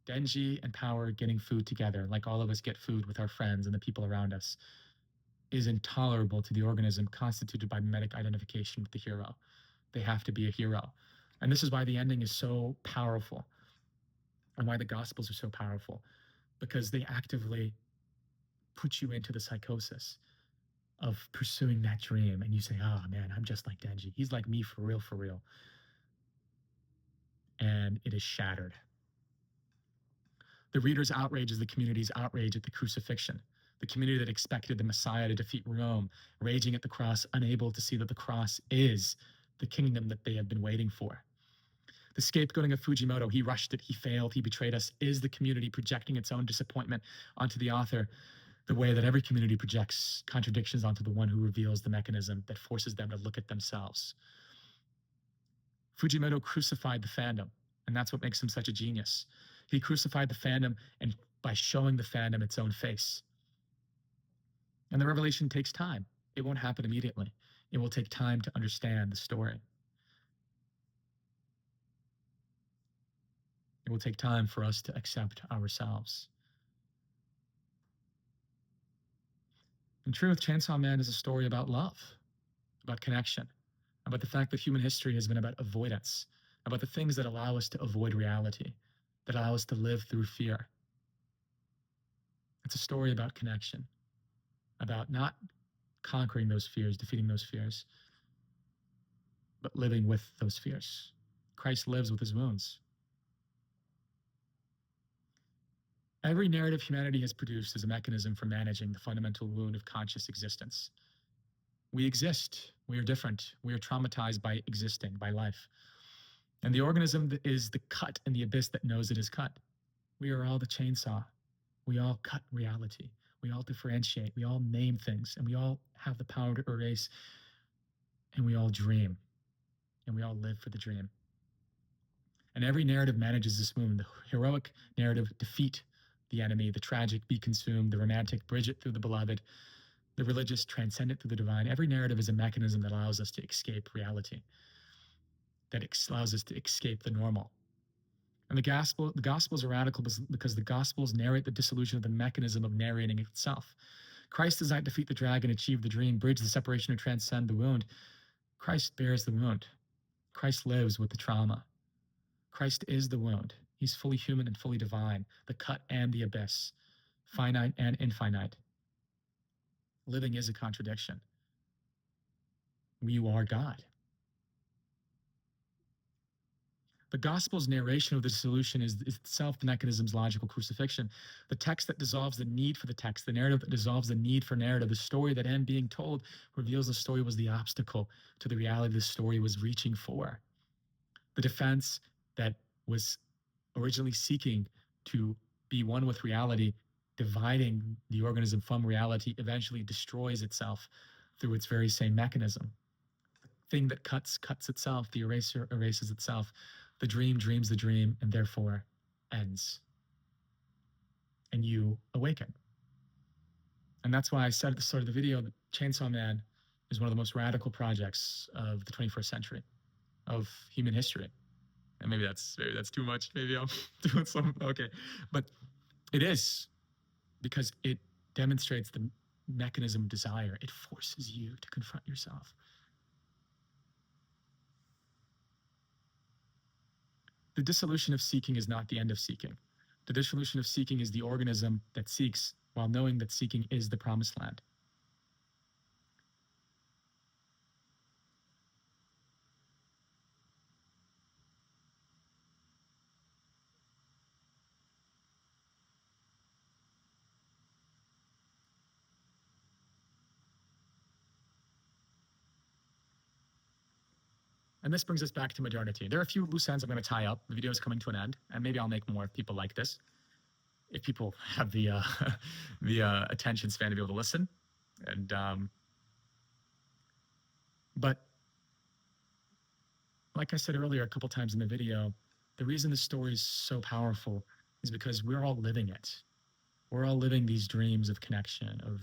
Denji and Power getting food together, like all of us get food with our friends and the people around us, is intolerable to the organism constituted by mimetic identification with the hero. They have to be a hero. And this is why the ending is so powerful, and why the Gospels are so powerful, because they actively put you into the psychosis of pursuing that dream. And you say, oh man, I'm just like Denji. He's like me for real, for real. And it is shattered. The reader's outrage is the community's outrage at the crucifixion. The community that expected the Messiah to defeat Rome, raging at the cross, unable to see that the cross is the kingdom that they have been waiting for. The scapegoating of Fujimoto, he rushed it, he failed, he betrayed us, is the community projecting its own disappointment onto the author, the way that every community projects contradictions onto the one who reveals the mechanism that forces them to look at themselves. Fujimoto crucified the fandom, and that's what makes him such a genius. He crucified the fandom and by showing the fandom its own face. And the revelation takes time. It won't happen immediately. It will take time to understand the story. It will take time for us to accept ourselves. In truth, Chainsaw Man is a story about love, about connection, about the fact that human history has been about avoidance, about the things that allow us to avoid reality, that allow us to live through fear. It's a story about connection, about not conquering those fears, defeating those fears, but living with those fears. Christ lives with his wounds. Every narrative humanity has produced is a mechanism for managing the fundamental wound of conscious existence. We exist. We are different. We are traumatized by existing, by life. And the organism is the cut in the abyss that knows it is cut. We are all the chainsaw. We all cut reality. We all differentiate. We all name things. And we all have the power to erase. And we all dream. And we all live for the dream. And every narrative manages this wound. The heroic narrative, defeat the enemy. The tragic, be consumed. The romantic, bridge it through the beloved. The religious, transcend it through the divine. Every narrative is a mechanism that allows us to escape reality, that allows us to escape the normal. And the Gospels are radical because the Gospels narrate the dissolution of the mechanism of narrating itself. Christ does not defeat the dragon, achieve the dream, bridge the separation, or transcend the wound. Christ bears the wound. Christ lives with the trauma. Christ is the wound. He's fully human and fully divine, the cut and the abyss, finite and infinite. Living is a contradiction. You are God. The Gospel's narration of the dissolution is itself the mechanism's logical crucifixion. The text that dissolves the need for the text, the narrative that dissolves the need for narrative, the story that end being told reveals the story was the obstacle to the reality the story was reaching for. The defense that was originally seeking to be one with reality dividing the organism from reality, eventually destroys itself through its very same mechanism. The thing that cuts itself, the eraser erases itself, the dream dreams the dream, and therefore ends. And you awaken. And that's why I said at the start of the video that Chainsaw Man is one of the most radical projects of the 21st century, of human history. And maybe that's too much. Maybe I'm doing some, okay. But it is, because it demonstrates the mechanism of desire. It forces you to confront yourself. The dissolution of seeking is not the end of seeking. The dissolution of seeking is the organism that seeks while knowing that seeking is the promised land. And this brings us back to modernity. There are a few loose ends I'm going to tie up. The video is coming to an end, and maybe I'll make more if people like this. If people have the attention span to be able to listen. And but like I said earlier a couple times in the video, the reason this story is so powerful is because we're all living it. We're all living these dreams of connection, of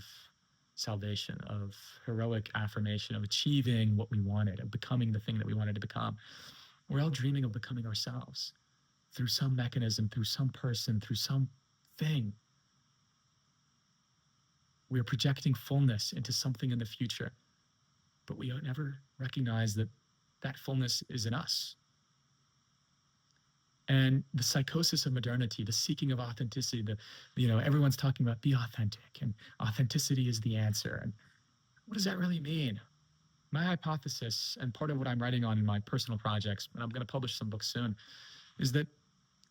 salvation, of heroic affirmation, of achieving what we wanted, of becoming the thing that we wanted to become. We're all dreaming of becoming ourselves through some mechanism, through some person, through some thing. We are projecting fullness into something in the future, but we don't ever recognize that that fullness is in us. And the psychosis of modernity, the seeking of authenticity, everyone's talking about be authentic, and authenticity is the answer. And what does that really mean? My hypothesis, and part of what I'm writing on in my personal projects, and I'm going to publish some books soon, is that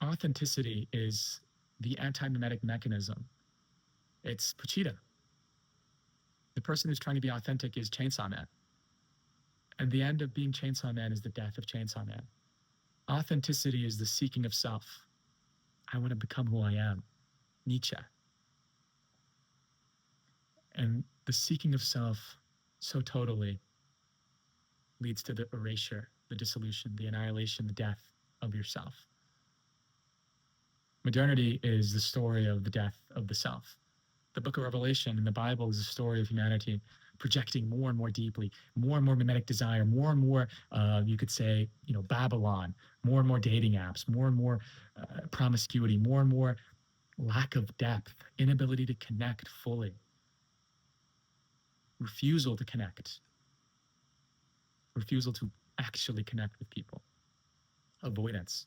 authenticity is the anti-mimetic mechanism. It's Pochita. The person who's trying to be authentic is Chainsaw Man. And the end of being Chainsaw Man is the death of Chainsaw Man. Authenticity is the seeking of self. I want to become who I am. Nietzsche. And the seeking of self so totally leads to the erasure, the dissolution, the annihilation, the death of yourself. Modernity is the story of the death of the self. The book of Revelation in the Bible is a story of humanity projecting more and more deeply, more and more mimetic desire, more and more, you could say, Babylon, more and more dating apps, more and more promiscuity, more and more lack of depth, inability to connect fully, refusal to connect, refusal to actually connect with people, avoidance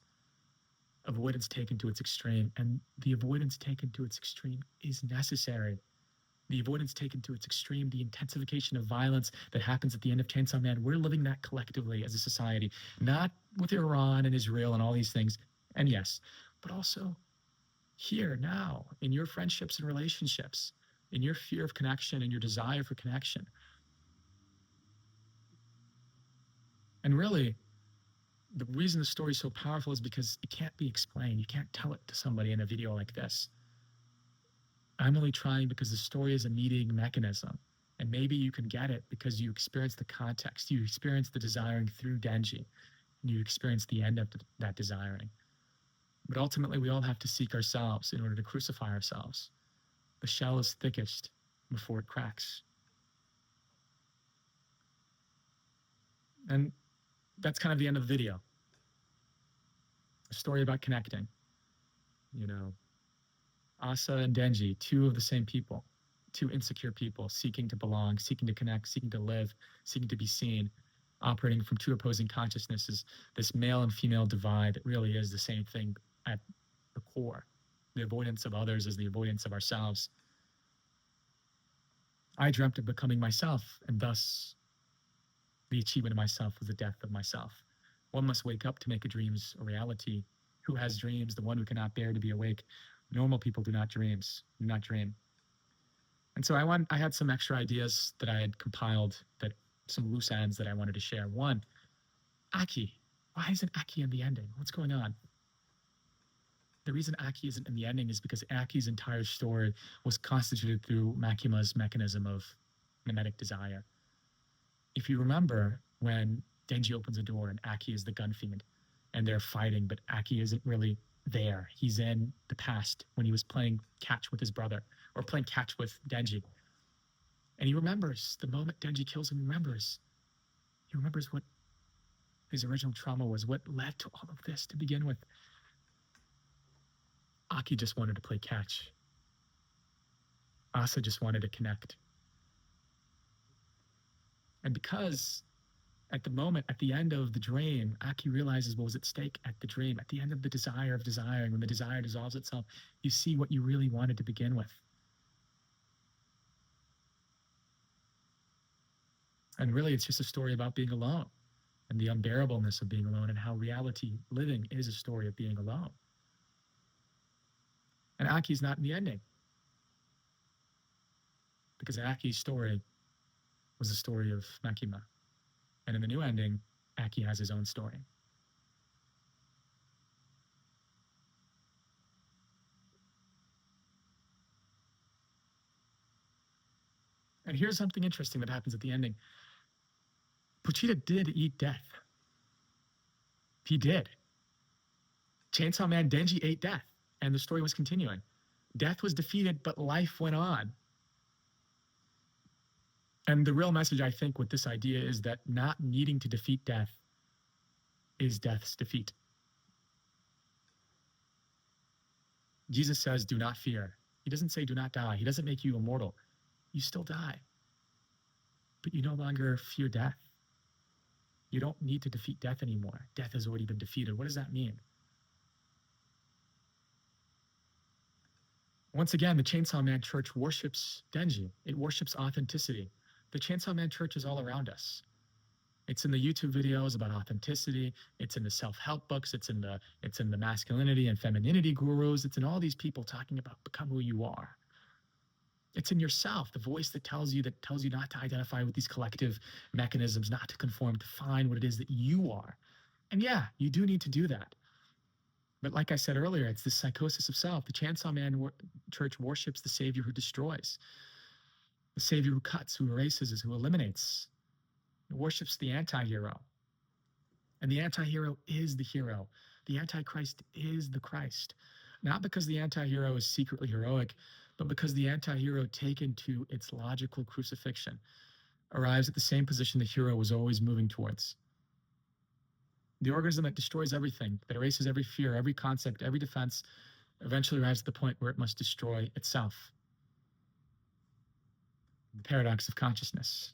taken to its extreme. And the avoidance taken to its extreme is necessary. The avoidance taken to its extreme, the intensification of violence that happens at the end of Chainsaw Man, we're living that collectively as a society, not with Iran and Israel and all these things. And yes, but also here, now, in your friendships and relationships, in your fear of connection and your desire for connection. And really, the reason the story is so powerful is because it can't be explained. You can't tell it to somebody in a video like this. I'm only trying because the story is a meeting mechanism. And maybe you can get it because you experience the context. You experience the desiring through Denji. And you experience the end of that desiring. But ultimately, we all have to seek ourselves in order to crucify ourselves. The shell is thickest before it cracks. And that's kind of the end of the video. A story about connecting. Asa and Denji, two of the same people, two insecure people seeking to belong, seeking to connect, seeking to live, seeking to be seen, operating from two opposing consciousnesses, this male and female divide that really is the same thing at the core. The avoidance of others is the avoidance of ourselves. I dreamt of becoming myself, and thus the achievement of myself was the death of myself. One must wake up to make a dreams a reality. Who has dreams? The one who cannot bear to be awake. Normal people do not dream. And so I had some extra ideas that I had compiled, some loose ends that I wanted to share. One, Aki. Why isn't Aki in the ending? What's going on? the reason Aki isn't in the ending is because Aki's entire story was constituted through Makima's mechanism of mimetic desire. If you remember when Denji opens a door and Aki is the gun fiend and they're fighting, but Aki isn't really there. He's in the past when he was playing catch with his brother or playing catch with Denji. And he remembers the moment Denji kills him, he remembers what his original trauma was, what led to all of this to begin with. Aki just wanted to play catch. Asa just wanted to connect. And because at the moment, at the end of the dream, Aki realizes what was at stake at the dream. At the end of the desire of desiring, when the desire dissolves itself, you see what you really wanted to begin with. And really, it's just a story about being alone and the unbearableness of being alone and how reality living is a story of being alone. And Aki's not in the ending, because Aki's story was the story of Makima. And in the new ending, Aki has his own story. And here's something interesting that happens at the ending. Pochita did eat death. He did. Chainsaw Man Denji ate death, and the story was continuing. Death was defeated, but life went on. And the real message, I think, with this idea is that not needing to defeat death is death's defeat. Jesus says, do not fear. He doesn't say do not die. He doesn't make you immortal. You still die, but you no longer fear death. You don't need to defeat death anymore. Death has already been defeated. What does that mean? Once again, the Chainsaw Man Church worships Denji. It worships authenticity. The Chainsaw Man Church is all around us. It's in the YouTube videos about authenticity. It's in the self-help books. It's in the masculinity and femininity gurus. It's in all these people talking about become who you are. It's in yourself, the voice that tells you not to identify with these collective mechanisms, not to conform, to find what it is that you are. And yeah, you do need to do that. But like I said earlier, it's this psychosis of self. The Chainsaw Man Church worships the savior who destroys, the savior who cuts, who erases, who eliminates. It worships the anti-hero. And the anti-hero is the hero. The antichrist is the Christ. Not because the anti-hero is secretly heroic, but because the anti-hero, taken to its logical crucifixion, arrives at the same position the hero was always moving towards. The organism that destroys everything, that erases every fear, every concept, every defense, eventually arrives at the point where it must destroy itself. The paradox of consciousness.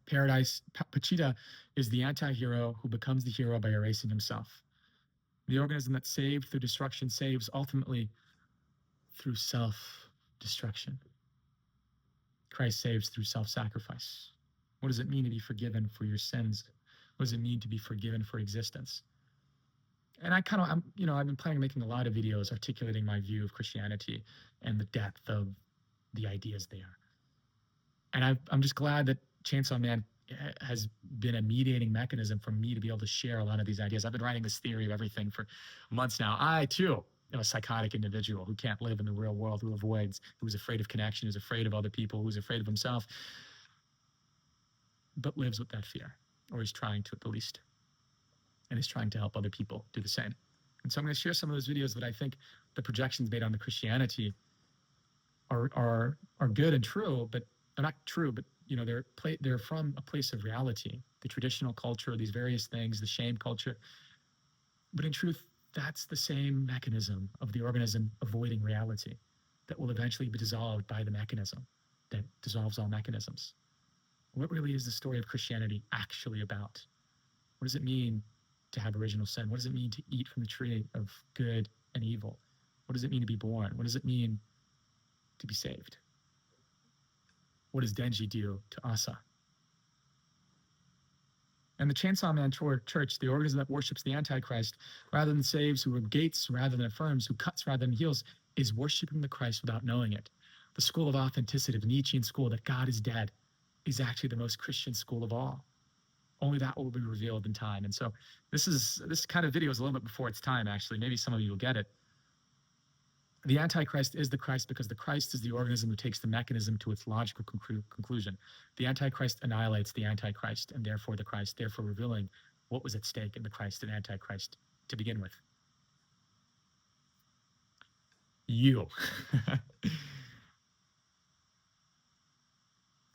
Pochita is the anti-hero who becomes the hero by erasing himself. The organism that saved through destruction saves ultimately through self-destruction. Christ saves through self-sacrifice. What does it mean to be forgiven for your sins? What does it mean to be forgiven for existence? And I've been planning on making a lot of videos articulating my view of Christianity and the depth of the ideas there. And I'm just glad that Chainsaw Man has been a mediating mechanism for me to be able to share a lot of these ideas. I've been writing this theory of everything for months now. I, too, am a psychotic individual who can't live in the real world, who avoids, who's afraid of connection, who's afraid of other people, who's afraid of himself, but lives with that fear, or is trying to at the least, and is trying to help other people do the same. And so I'm going to share some of those videos that I think the projections made on the Christianity are good and true, but they're not true, but they're from a place of reality, the traditional culture, these various things, the shame culture. But in truth, that's the same mechanism of the organism avoiding reality that will eventually be dissolved by the mechanism that dissolves all mechanisms. What really is the story of Christianity actually about? What does it mean to have original sin? What does it mean to eat from the tree of good and evil? What does it mean to be born? What does it mean to be saved? What does Denji do to Asa? And the Chainsaw Man Church, the organism that worships the Antichrist, rather than saves, who negates rather than affirms, who cuts rather than heals, is worshiping the Christ without knowing it. The school of authenticity, the Nietzschean school that God is dead, is actually the most Christian school of all. Only that will be revealed in time. And so this kind of video is a little bit before its time, actually. Maybe some of you will get it. The Antichrist is the Christ because the Christ is the organism who takes the mechanism to its logical conclusion. The Antichrist annihilates the Antichrist and therefore the Christ, therefore revealing what was at stake in the Christ and Antichrist to begin with. You.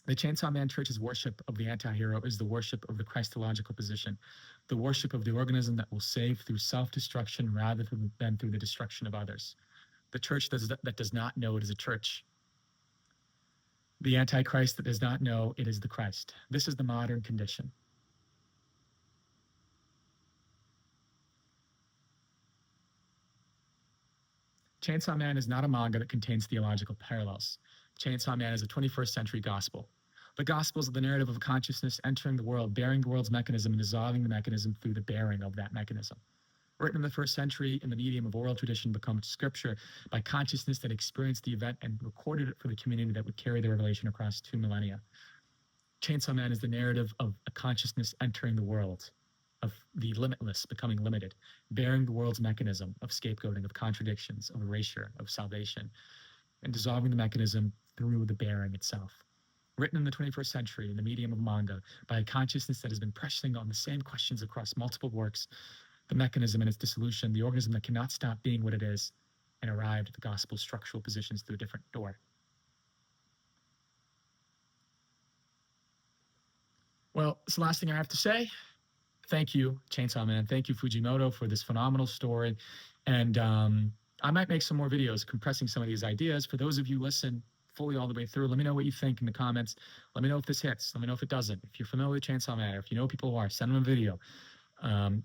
The Chainsaw Man Church's worship of the anti-hero is the worship of the Christological position, the worship of the organism that will save through self-destruction rather than through the destruction of others. The church that does not know it is a church. The Antichrist that does not know it is the Christ. This is the modern condition. Chainsaw Man is not a manga that contains theological parallels. Chainsaw Man is a 21st century gospel. The gospel is the narrative of consciousness entering the world, bearing the world's mechanism and dissolving the mechanism through the bearing of that mechanism. Written in the first century in the medium of oral tradition, becomes scripture by consciousness that experienced the event and recorded it for the community that would carry the revelation across 2 millennia. Chainsaw Man is the narrative of a consciousness entering the world, of the limitless becoming limited, bearing the world's mechanism of scapegoating, of contradictions, of erasure, of salvation, and dissolving the mechanism through the bearing itself. Written in the 21st century in the medium of manga by a consciousness that has been pressing on the same questions across multiple works, the mechanism and its dissolution, the organism that cannot stop being what it is, and arrived at the gospel's structural positions through a different door. Well, it's the last thing I have to say. Thank you, Chainsaw Man. Thank you, Fujimoto, for this phenomenal story. And I might make some more videos compressing some of these ideas. For those of you who listen fully all the way through, let me know what you think in the comments. Let me know if this hits. Let me know if it doesn't. If you're familiar with Chainsaw Man, or if you know people who are, send them a video.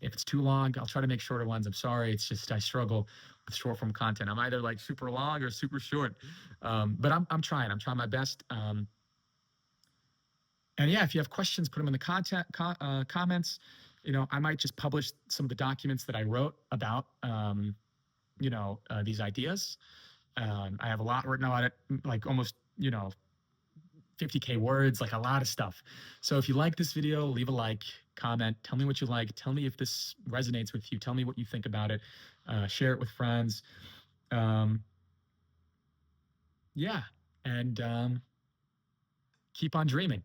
If it's too long, I'll try to make shorter ones. I'm sorry. It's just I struggle with short form content. I'm either like super long or super short. But I'm trying. I'm trying my best. And yeah, if you have questions, put them in the comments. You know, I might just publish some of the documents that I wrote about, these ideas. I have a lot written about it, like almost, 50K words, like a lot of stuff. So if you like this video, leave a like, comment, tell me what you like, tell me if this resonates with you, tell me what you think about it, share it with friends. Yeah, and keep on dreaming.